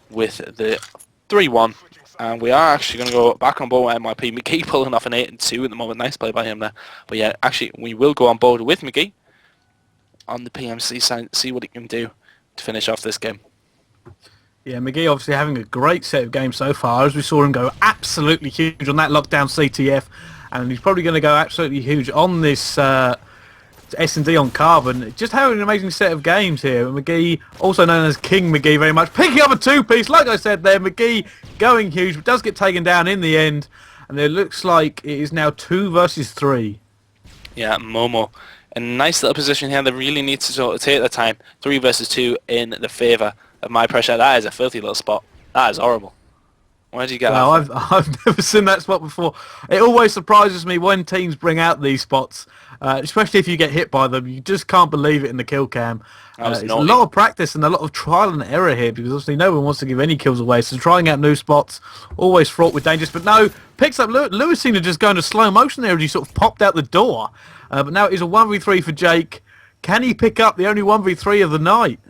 S3: with the 3-1. And we are actually going to go back on board with MYP. McGee pulling off an 8-2 at the moment. Nice play by him there. But yeah, actually, we will go on board with McGee on the PMC side, see what he can do to finish off this game.
S2: Yeah, McGee obviously having a great set of games so far, as we saw him go absolutely huge on that lockdown CTF, and he's probably going to go absolutely huge on this S&D on Carbon. Just having an amazing set of games here. McGee, also known as King McGee very much, picking up a two-piece, like I said there, McGee going huge, but does get taken down in the end. and it looks like it is now 2 versus 3.
S3: Yeah, Momo. A nice little position here. They really need to sort of take their time. 3 versus 2 in the favour of My Pressure. That is a filthy little spot. That is horrible. Where did you get that
S2: Well,
S3: from?
S2: I've never seen that spot before. It always surprises me when teams bring out these spots, especially if you get hit by them. You just can't believe it in the kill cam.
S3: That was
S2: It's a
S3: naughty.
S2: lot of practice and a lot of trial and error here, because obviously no one wants to give any kills away. So trying out new spots, always fraught with dangers. But no, picks up Lewis seemed to just go into slow motion there as he sort of popped out the door. But now it is a 1v3 for Jake. Can he pick up the only 1v3 of the night?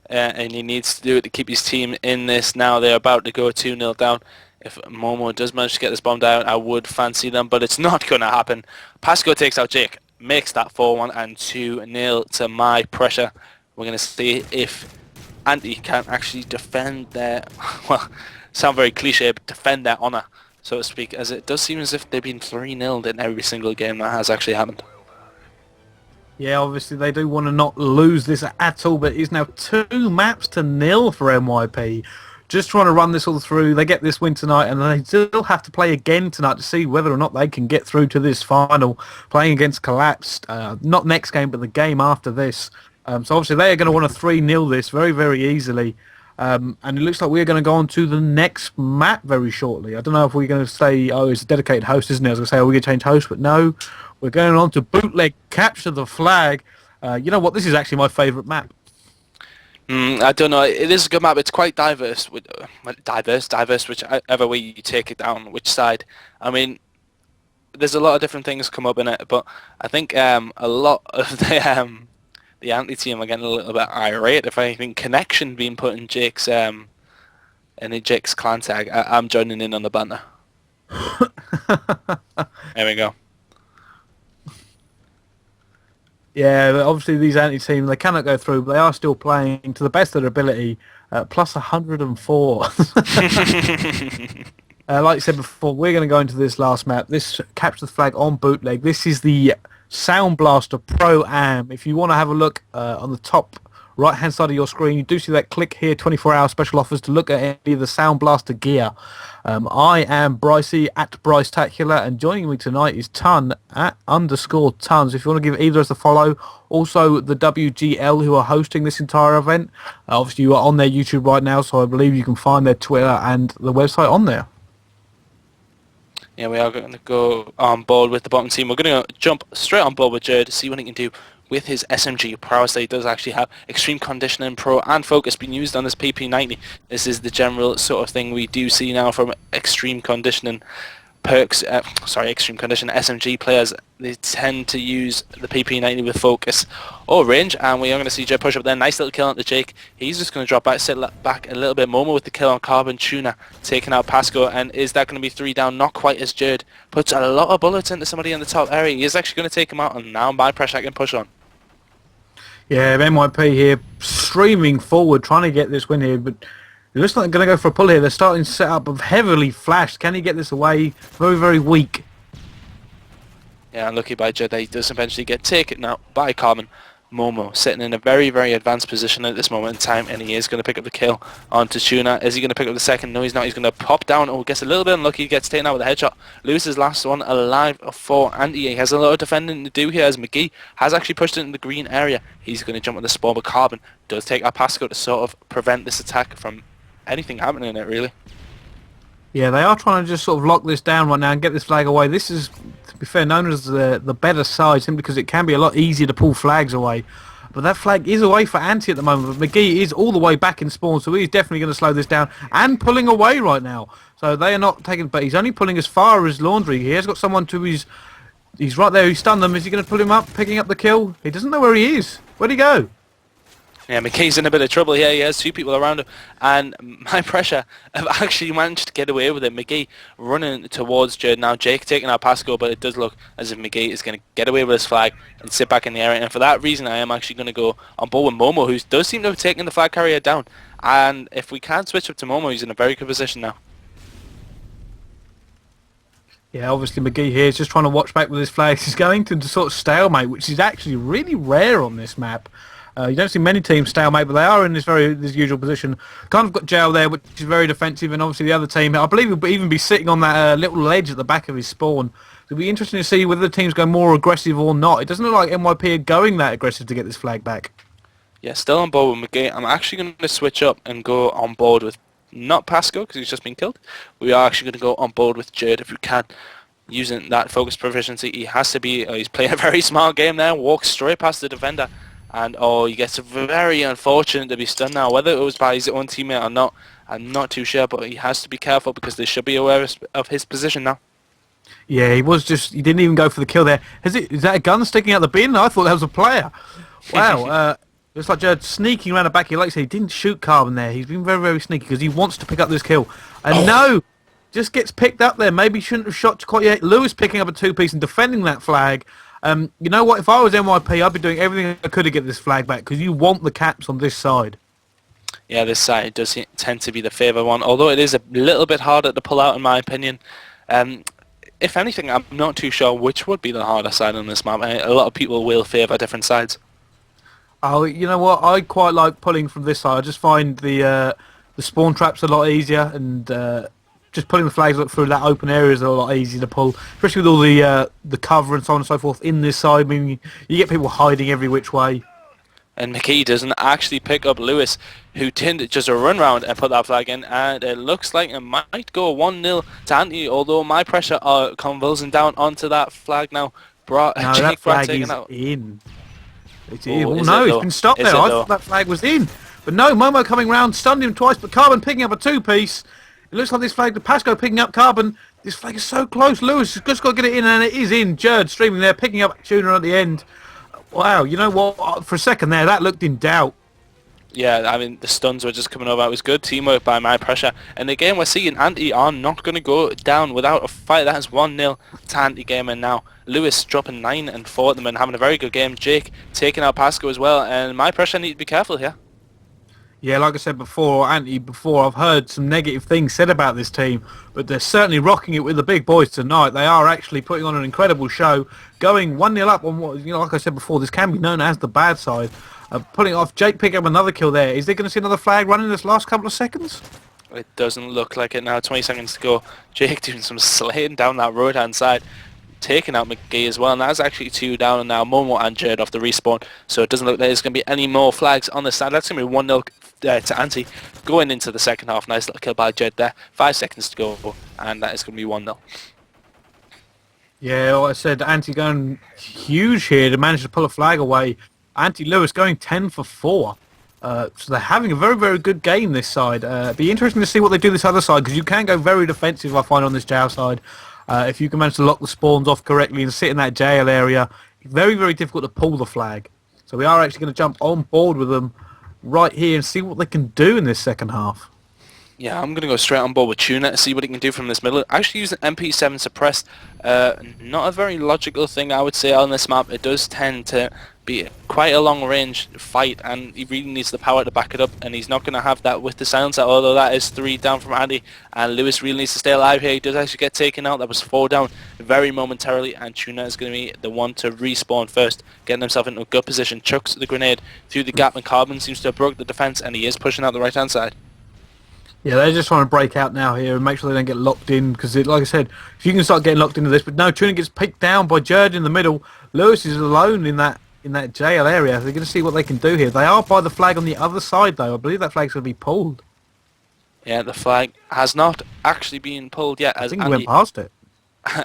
S3: And he needs to do it to keep his team in this now. They're about to go 2-0 down. If Momo does manage to get this bomb down, I would fancy them, but it's not going to happen. Pasco takes out Jake, makes that 4-1 and 2-0 to My Pressure. We're going to see if Ante can actually defend their, well, sound very cliche, but defend their honour, so to speak, as it does seem as if they've been 3-0 in every single game that has actually happened.
S2: Yeah, obviously they do want to not lose this at all, but it's now 2 maps to 0 for MYP. Just trying to run this all through. They get this win tonight, and they still have to play again tonight to see whether or not they can get through to this final, playing against Collapsed. Not next game, but the game after this. So obviously they are going to want to 3-0 this very, very easily. And it looks like we're going to go on to the next map very shortly. I don't know if we're going to say, oh, it's a dedicated host, isn't it? I was going to say, oh, we're going to change host, but no. We're going on to Bootleg Capture the Flag. You know what? This is actually my favourite map.
S3: I don't know. It is a good map. It's quite diverse. Diverse, whichever way you take it down, which side. I mean, there's a lot of different things come up in it, but I think a lot of the Ante team are getting a little bit irate. If anything, connection being put in Jake's clan tag. I'm joining in on the banter. There we go.
S2: Yeah, but obviously these anti-team, they cannot go through, but they are still playing to the best of their ability, plus 104. Like I said before, we're going to go into this last map. This Capture the Flag on Bootleg. This is the Soundblaster PRO AM. If you want to have a look on the top right-hand side of your screen, you do see that click here, 24-hour special offers to look at any of the Soundblaster gear. I am Brycey at Bryce-tacular, and joining me tonight is Ton at _Tons. If you want to give either of us a follow, also the WGL who are hosting this entire event. Obviously you are on their YouTube right now, so I believe you can find their Twitter and the website on there.
S3: Yeah, we are going to go on board with the bottom team. We're going to jump straight on board with Jared to see what he can do with his SMG prowess. That he does actually have extreme conditioning, pro and focus being used on this PP90. This is the general sort of thing we do see now from extreme conditioning perks. Extreme conditioning SMG players. They tend to use the PP90 with focus or range, and we are going to see Jed push up there. Nice little kill onto Jake. He's just going to drop back, sit back a little bit. Momo with the kill on Carbon Tuna, taking out Pasco, and is that going to be 3 down? Not quite, as Jed puts a lot of bullets into somebody in the top area. He is actually going to take him out, and now My Pressure can push on.
S2: Yeah, MYP here streaming forward, trying to get this win here, but it looks like they're going to go for a pull here. They're starting to set up of heavily flashed. Can he get this away? Very, very weak.
S3: Yeah, unlucky by Jed. He does eventually get taken out by Carbon. Momo sitting in a very, very advanced position at this moment in time, and he is going to pick up the kill onto Tuna. Is he going to pick up the second? No, he's not. He's going to pop down. Oh, gets a little bit unlucky. Gets taken out with a headshot. Loses last one alive for Ante. He has a lot of defending to do here, as McGee has actually pushed it in the green area. He's going to jump on the spawn, but Carbon does take out Pasco to sort of prevent this attack from anything happening in it, really.
S2: Yeah, they are trying to just sort of lock this down right now and get this flag away. This is, to be fair, known as the better side, simply because it can be a lot easier to pull flags away. But that flag is away for Ante at the moment. But McGee is all the way back in spawn, so he's definitely going to slow this down and pulling away right now. So they are not taking, but he's only pulling as far as Laundry. He has got someone to his, he's right there, he's stunned them. Is he going to pull him up, picking up the kill? He doesn't know where he is. Where'd he go?
S3: Yeah, McKay's in a bit of trouble here. He has 2 people around him, and My Pressure have actually managed to get away with it. McGee running towards Jed now. Jake taking out Pasco, but it does look as if McGee is going to get away with his flag and sit back in the area. And for that reason, I am actually going to go on board with Momo, who does seem to have taken the flag carrier down. And if we can switch up to Momo, he's in a very good position now.
S2: Yeah, obviously McGee here is just trying to watch back with his flags. He's going to sort of stalemate, which is actually really rare on this map. You don't see many teams stalemate, but they are in this usual position. Kind of got Jail there, which is very defensive, and obviously the other team, I believe, will even be sitting on that little ledge at the back of his spawn. It'll be interesting to see whether the teams go more aggressive or not. It doesn't look like NYP are going that aggressive to get this flag back.
S3: Yeah, still on board with McGee. I'm actually going to switch up and go on board with not Pasco because he's just been killed. We are actually going to go on board with Jade if we can. Using that focus proficiency, he has to be. He's playing a very smart game there. Walks straight past the defender, and he gets very unfortunate to be stunned now. Whether it was by his own teammate or not, I'm not too sure. But he has to be careful because they should be aware of his position now.
S2: Yeah, he didn't even go for the kill there. Is that a gun sticking out the bin? I thought that was a player. Wow. Looks like Jared sneaking around the back here. Like I said, he didn't shoot Carbon there. He's been very, very sneaky because he wants to pick up this kill. And no, just gets picked up there. Maybe he shouldn't have shot quite yet. Lewis picking up a two-piece and defending that flag. You know what? If I was NYP, I'd be doing everything I could to get this flag back because you want the caps on this side.
S3: Yeah, this side does tend to be the favoured one, although it is a little bit harder to pull out in my opinion. If anything, I'm not too sure which would be the harder side on this map. A lot of people will favour different sides.
S2: Oh, you know what? I quite like pulling from this side. I just find the spawn traps a lot easier, and just pulling the flags up through that open area is a lot easier to pull, especially with all the cover and so on and so forth in this side. I mean, you get people hiding every which way.
S3: And McKee doesn't actually pick up Lewis, who tended just to run round and put that flag in, and it looks like it might go 1-0 to Ante, although my pressure are convulsing down onto that flag now.
S2: No, that flag is
S3: out.
S2: in. It's in.
S3: Oh,
S2: No, it's been stopped there. I thought that flag was in. But no, Momo coming round, stunned him twice, but Carbon picking up a two-piece. It looks like this flag, the Pasco picking up Carbon. This flag is so close. Lewis has just got to get it in, and it is in. Jerd streaming there, picking up Tuner at the end. Wow, you know what? For a second there, that looked in doubt.
S3: Yeah, I mean, the stuns were just coming over. It was good teamwork by my pressure. And again, we're seeing Ante are not going to go down without a fight. That is 1-0 to Ante Gamer now. Lewis dropping 9 and 4 at them and having a very good game. Jake taking out Pasco as well. And my pressure need to be careful here.
S2: Yeah, like I said before, I've heard some negative things said about this team, but they're certainly rocking it with the big boys tonight. They are actually putting on an incredible show, going 1-0 up on what, like I said before, this can be known as the bad side. Putting off, Jake picking up another kill there. Is there going to see another flag running this last couple of seconds?
S3: It doesn't look like it now. 20 seconds to go. Jake doing some slaying down that road-hand side, taking out McGee as well, and that's actually 2 down, and now Momo and Jerd off the respawn, so it doesn't look like there's going to be any more flags on the side. That's going to be 1-0 to Ante going into the second half. Nice little kill by Jed there. 5 seconds to go, and that is going to be 1-0.
S2: Yeah, like I said, Ante going huge here to manage to pull a flag away. Ante Lewis going 10 for 4. So they're having a very, very good game this side. Be interesting to see what they do this other side, because you can go very defensive, I find, on this jail side. If you can manage to lock the spawns off correctly and sit in that jail area, very, very difficult to pull the flag. So we are actually going to jump on board with them right here and see what they can do in this second half.
S3: Yeah, I'm going to go straight on board with Tuna to see what he can do from this middle. Actually using MP7 suppressed, not a very logical thing I would say on this map. It does tend to be quite a long range fight, and he really needs the power to back it up, and he's not going to have that with the silencer, although that is 3 down from Andy, and Lewis really needs to stay alive here. He does actually get taken out. That was 4 down very momentarily, and Tuna is going to be the one to respawn first, getting himself into a good position, chucks the grenade through the gap, and Carbon seems to have broke the defense, and he is pushing out the right hand side.
S2: Yeah, they're just trying to break out now here and make sure they don't get locked in, because like I said, if you can start getting locked into this, but no, Tuna gets picked down by Jerd in the middle. Lewis is alone in that jail area. They're going to see what they can do here. They are by the flag on the other side, though. I believe that flag's going to be pulled.
S3: Yeah, the flag has not actually been pulled yet.
S2: I think he went past it.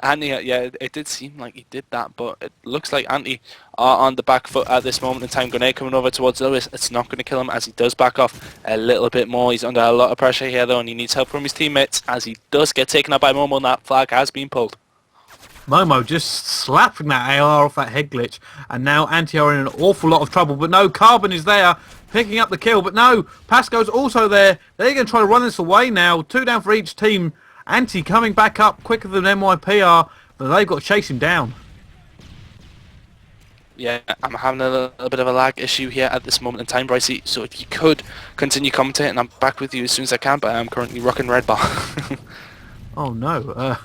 S3: Ante, yeah, it did seem like he did that, but it looks like Ante are on the back foot at this moment in time. Grenade coming over towards Lewis. It's not going to kill him as he does back off a little bit more. He's under a lot of pressure here, though, and he needs help from his teammates as he does get taken out by Momo, and that flag has been pulled.
S2: Momo just slapping that AR off that head glitch, and now Ante are in an awful lot of trouble, but no, Carbon is there picking up the kill, but no, Pasco's also there. They're going to try to run this away now. 2 down for each team. Ante coming back up quicker than NYP are, but they've got to chase him down.
S3: Yeah, I'm having a little bit of a lag issue here at this moment in time, Brycey, so if you could continue commentating, I'm back with you as soon as I can, but I'm currently rocking red bar.
S2: Oh no,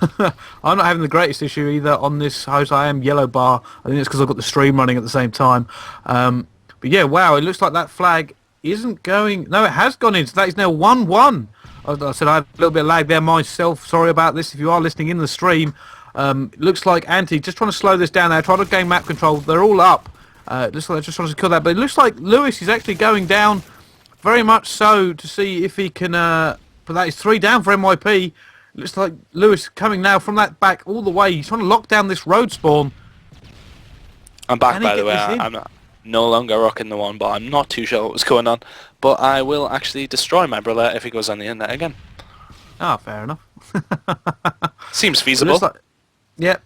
S2: I'm not having the greatest issue either on this host. I am yellow bar. I think it's because I've got the stream running at the same time. But yeah, wow, it looks like that flag isn't going... No, it has gone in, so that is now 1-1. I said I had a little bit of lag there myself. Sorry about this if you are listening in the stream. It looks like Ante just trying to slow this down there, trying to gain map control. They're all up. It looks like they're just trying to secure that. But it looks like Lewis is actually going down very much so to see if he can... but that is 3 down for MYP. It looks like Lewis coming now from that back all the way. He's trying to lock down this road spawn.
S3: I'm back, by the way. I'm no longer rocking the one, but I'm not too sure what was going on. But I will actually destroy my brother if he goes on the internet again.
S2: Ah, fair enough.
S3: Seems feasible.
S2: Yep.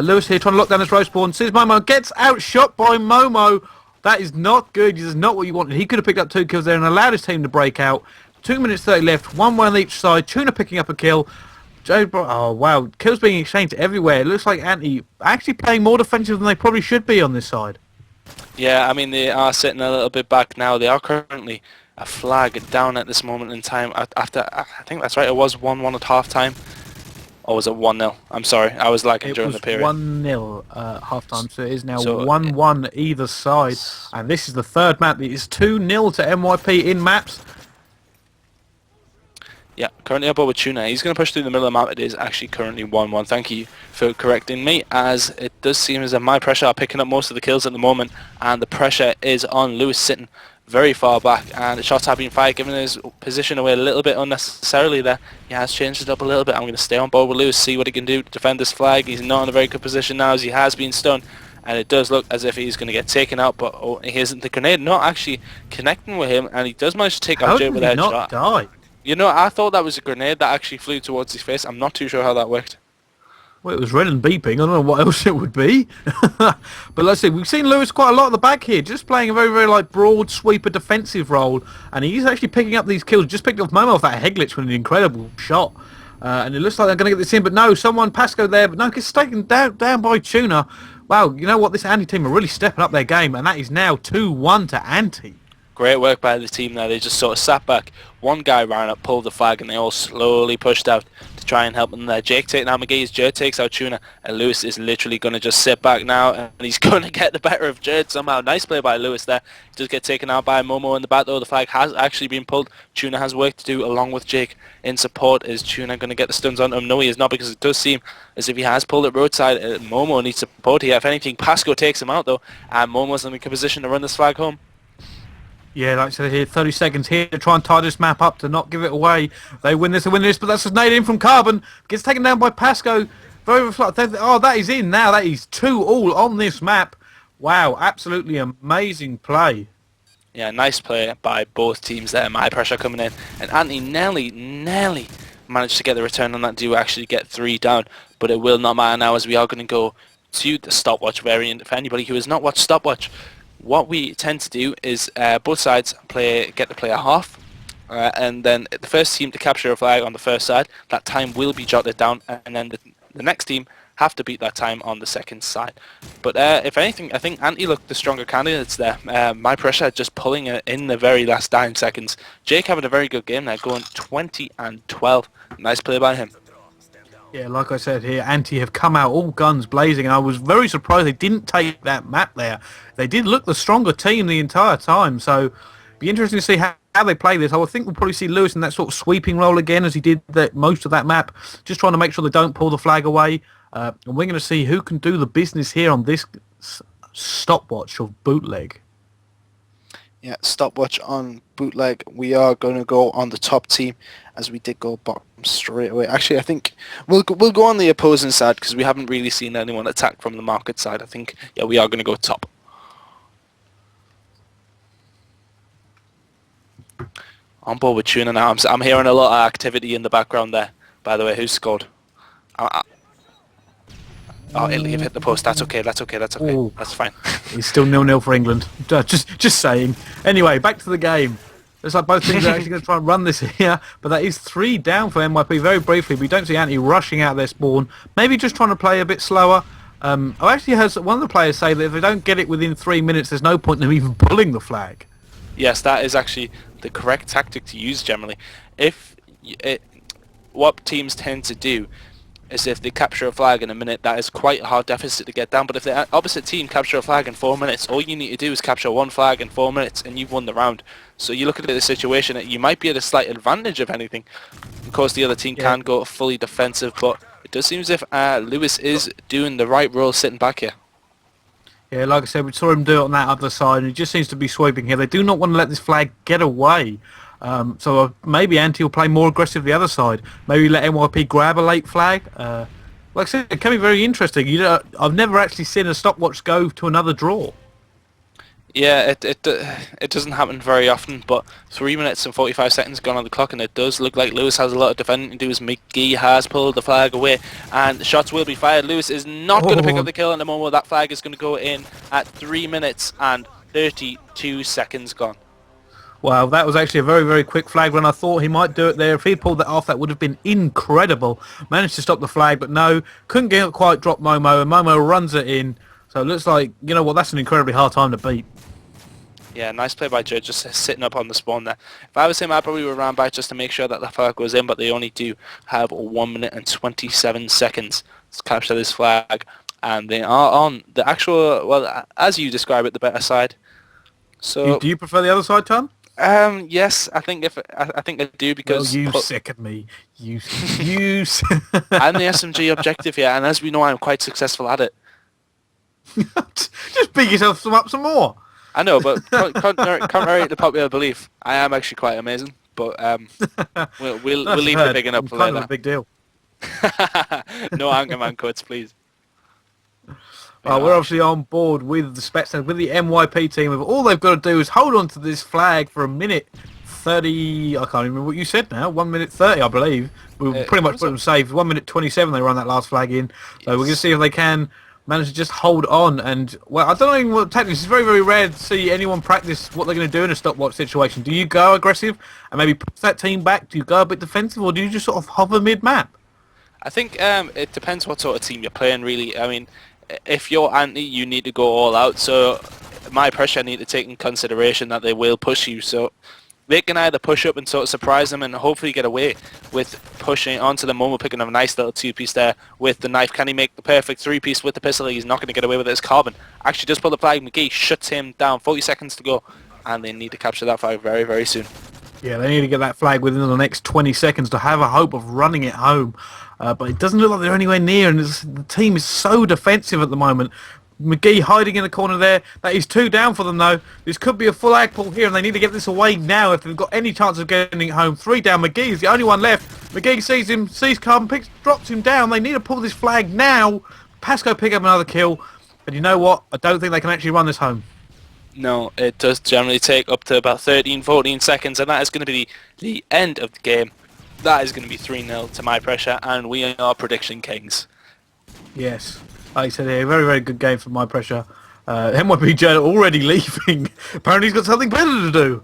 S2: Lewis here trying to lock down this road spawn. Sees Momo, gets outshot by Momo. That is not good. This is not what you wanted. He could have picked up 2 kills there and allowed his team to break out. 2 minutes 30 left. 1-1 on each side. Tuna picking up a kill. Oh, wow. Kills being exchanged everywhere. It looks like Ante actually playing more defensive than they probably should be on this side.
S3: Yeah, I mean, they are sitting a little bit back now. They are currently a flag down at this moment in time. After, I think that's right, it was 1-1 at half-time. Or was it 1-0? I'm sorry, I was lagging during the period.
S2: It was 1-0 half-time, so it is now 1-1 either side. And this is the third map. It is 2-0 to MYP in maps.
S3: Yeah, currently up over Tuna. He's going to push through the middle of the map. It is actually currently 1-1. Thank you for correcting me, as it does seem as if my pressure are picking up most of the kills at the moment, and the pressure is on Lewis sitting very far back, and the shots have been fired, giving his position away a little bit unnecessarily there. He has changed it up a little bit. I'm going to stay on board with Lewis, see what he can do to defend this flag. He's not in a very good position now, as he has been stunned, and it does look as if he's going to get taken out, but he isn't. The grenade not actually connecting with him, and he does manage to take out Jay with a headshot.
S2: How did he not die?
S3: You know, I thought that was a grenade that actually flew towards his face. I'm not too sure how that worked.
S2: Well, it was red and beeping. I don't know what else it would be. But let's see. We've seen Lewis quite a lot at the back here, just playing a very, very like broad sweeper defensive role, and he's actually picking up these kills. Just picked off Momo off that head glitch with an incredible shot, and it looks like they're going to get this in. But no, someone Pasco there, but no, gets taken down by Tuna. Wow, you know what? This Ante team are really stepping up their game, and that is now 2-1 to Ante.
S3: Great work by the team there. They just sort of sat back. One guy ran up, pulled the flag, and they all slowly pushed out to try and help them there. Jake taking out McGee's, Jared takes out Tuna, and Lewis is literally going to just sit back now, and he's going to get the better of Jared somehow. Nice play by Lewis there. He does get taken out by Momo in the back, though. The flag has actually been pulled. Tuna has work to do along with Jake in support. Is Tuna going to get the stuns on him? No, he is not, because it does seem as if he has pulled it roadside. Momo needs support here. If anything, Pasco takes him out, though, and Momo's in a position to run this flag home.
S2: Yeah, like I said here, 30 seconds here to try and tie this map up to not give it away. They win this, but that's a nade in from Carbon. Gets taken down by Pasco. Oh, that is in now. That is 2-2 on this map. Wow, absolutely amazing play.
S3: Yeah, nice play by both teams there. My pressure coming in. And Ante nearly managed to get the return on that. Do actually get 3 down. But it will not matter now, as we are going to go to the stopwatch variant. For anybody who has not watched stopwatch, what we tend to do is both sides get to play a half, and then the first team to capture a flag on the first side, that time will be jotted down, and then the next team have to beat that time on the second side. But if anything, I think Ante looked the stronger candidates there. My pressure just pulling it in the very last 9 seconds. Jake having a very good game there, going 20-12. Nice play by him.
S2: Yeah, like I said here, Ante have come out all guns blazing, and I was very surprised they didn't take that map there. They did look the stronger team the entire time, so be interesting to see how they play this. I would think we'll probably see Lewis in that sort of sweeping role again, as he did most of that map, just trying to make sure they don't pull the flag away. And we're going to see who can do the business here on this stopwatch of bootleg.
S3: Yeah, stopwatch on bootleg. We are going to go on the top team, as we did go bottom straight away. Actually, I think we'll go on the opposing side, because we haven't really seen anyone attack from the market side. I think, yeah, we are going to go top. On board with Tuna now. I'm hearing a lot of activity in the background there. By the way, who scored? Oh, Italy have hit the post. That's okay.
S2: Ooh.
S3: That's fine.
S2: It's still 0-0 for England. Just saying. Anyway, back to the game. Looks like both teams are actually going to try and run this here, but that is 3 down for MYP. Very briefly, we don't see Ante rushing out their spawn. Maybe just trying to play a bit slower. I actually heard one of the players say that if they don't get it within 3 minutes, there's no point in them even pulling the flag.
S3: Yes, that is actually the correct tactic to use generally. What teams tend to do, is if they capture a flag in a minute, that is quite a hard deficit to get down. But if the opposite team capture a flag in 4 minutes, all you need to do is capture one flag in 4 minutes and you've won the round. So you look at the situation that you might be at a slight advantage if anything. Of course, the other team can go fully defensive, but it does seem as if Lewis is doing the right role sitting back here.
S2: Yeah, like I said, we saw him do it on that other side, and he just seems to be sweeping here. They do not want to let this flag get away. So maybe Ante will play more aggressive the other side. Maybe let NYP grab a late flag. Like I said, it can be very interesting. I've never actually seen a stopwatch go to another draw.
S3: Yeah, it doesn't happen very often, but 3 minutes and 45 seconds gone on the clock, and it does look like Lewis has a lot of defending to do as McGee has pulled the flag away, and shots will be fired. Lewis is not going to pick up the kill in the moment. That flag is going to go in at 3 minutes and 32 seconds gone.
S2: Wow, that was actually a very, very quick flag run. I thought he might do it there. If he pulled that off, that would have been incredible. Managed to stop the flag, but no, couldn't get quite drop Momo, and Momo runs it in. So it looks like, you know what, that's an incredibly hard time to beat.
S3: Yeah, nice play by Joe, just sitting up on the spawn there. If I was him, I probably would run back just to make sure that the flag goes in, but they only do have 1 minute and 27 seconds to capture this flag, and they are on the actual, well, as you describe it, the better side. So
S2: Do you prefer the other side, Tom?
S3: yes, I think I think I do, because
S2: well, you sicken me. You.
S3: I'm the SMG objective here, and as we know, I'm quite successful at it.
S2: Just beat yourself up some more.
S3: I know, but contrary to popular belief, I am actually quite amazing. But we'll leave the bigging up for later.
S2: Kind of a big deal.
S3: No anger man quotes, please.
S2: Well, we're obviously on board with the Spetsnaz, with the MYP team. All they've got to do is hold on to this flag for 1:30. I can't remember what you said now. 1:30, I believe. We pretty much put them safe. 1:27 they run that last flag in. So we're going to see if they can manage to just hold on. And, well, I don't know even what tactics. It's very, very rare to see anyone practice what they're going to do in a stopwatch situation. Do you go aggressive and maybe push that team back? Do you go a bit defensive, or do you just sort of hover mid-map?
S3: I think it depends what sort of team you're playing, really. I mean, if you're Ante, you need to go all out. So my pressure need to take in consideration that they will push you. So they can either push up and sort of surprise them and hopefully get away with pushing onto the Momo, picking up a nice little two-piece there with the knife. Can he make the perfect three-piece with the pistol? He's not going to get away with it. His Carbon actually does pull the flag. McGee shuts him down. 40 seconds to go, and they need to capture that flag very, very soon. Yeah,
S2: they need to get that flag within the next 20 seconds to have a hope of running it home. But it doesn't look like they're anywhere near, and the team is so defensive at the moment. McGee hiding in the corner there. That is 2 down for them, though. This could be a full ag pull here, and they need to get this away now if they've got any chance of getting it home. 3 down. McGee is the only one left. McGee sees him, sees Carbon, drops him down. They need to pull this flag now. Pasco pick up another kill. But you know what? I don't think they can actually run this home.
S3: No, it does generally take up to about 13, 14 seconds, and that is going to be the end of the game. That is going to be 3-0 to My Pressure, and we are prediction kings.
S2: Yes. Like I said here, very, very good game for My Pressure. MYP Joe already leaving. Apparently he's got something better to do.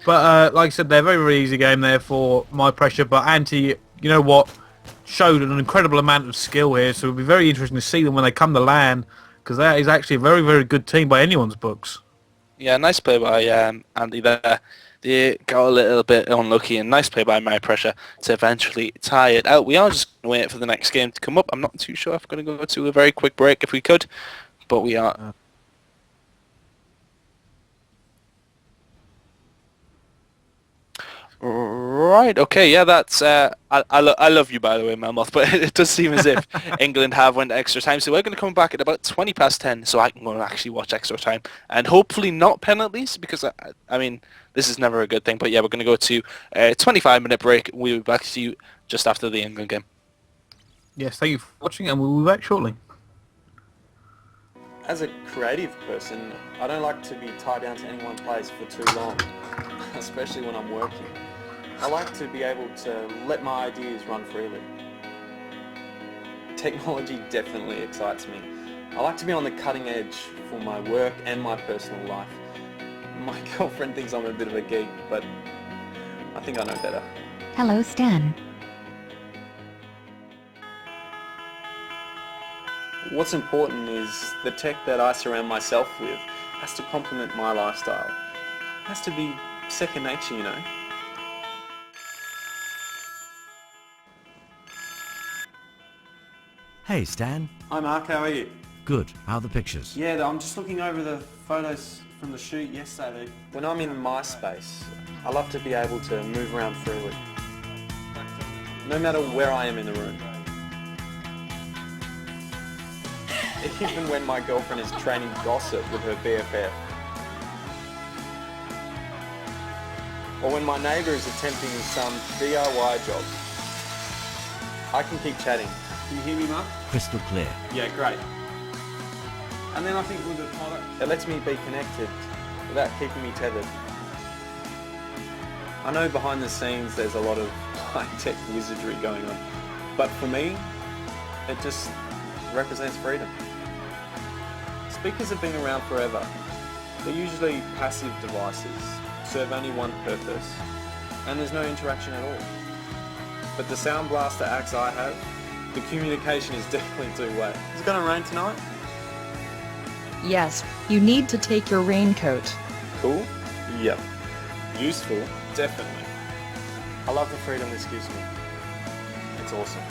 S2: But like I said, they're a very, very easy game there for My Pressure. But Ante, you know what, showed an incredible amount of skill here. So it'll be very interesting to see them when they come to LAN, because that is actually a very, very good team by anyone's books.
S3: Yeah, nice play by Andy there. They got a little bit unlucky, and nice play by My Pressure to eventually tie it out. We are just going to wait for the next game to come up. I'm not too sure if we're going to go to a very quick break if we could, but we are. Right, okay, yeah, that's, I love you, by the way, Melmoth, but it does seem as if England have went extra time, so we're going to come back at about 20 past 10, so I can go and actually watch extra time, and hopefully not penalties, because, I mean, this is never a good thing, but yeah, we're going to go to a 25-minute break. We'll be back to you just after the England game.
S2: Yes, thank you for watching, and we'll be back shortly.
S4: As a creative person, I don't like to be tied down to any one place for too long, especially when I'm working. I like to be able to let my ideas run freely. Technology definitely excites me. I like to be on the cutting edge for my work and my personal life. My girlfriend thinks I'm a bit of a geek, but I think I know better.
S5: Hello, Stan.
S4: What's important is the tech that I surround myself with has to complement my lifestyle. It has to be second nature, you know.
S5: Hey, Stan.
S6: Hi Mark, how are you?
S5: Good. How are the pictures?
S6: Yeah, I'm just looking over the photos from the shoot yesterday.
S4: When I'm in my space, I love to be able to move around freely, no matter where I am in the room. Even when my girlfriend is training gossip with her BFF. Or when my neighbour is attempting some DIY job. I can keep chatting.
S6: Can you hear me, Mark?
S5: Crystal clear.
S6: Yeah, great. And then I think with the product...
S4: It lets me be connected without keeping me tethered. I know behind the scenes there's a lot of high-tech wizardry going on, but for me, it just represents freedom. Speakers have been around forever. They're usually passive devices, serve only one purpose, and there's no interaction at all. But the Soundblaster axe I have, the communication is definitely two-way. Is it going to rain tonight?
S7: Yes, you need to take your raincoat.
S4: Cool? Yep. Useful? Definitely. I love the freedom this gives me. It's awesome.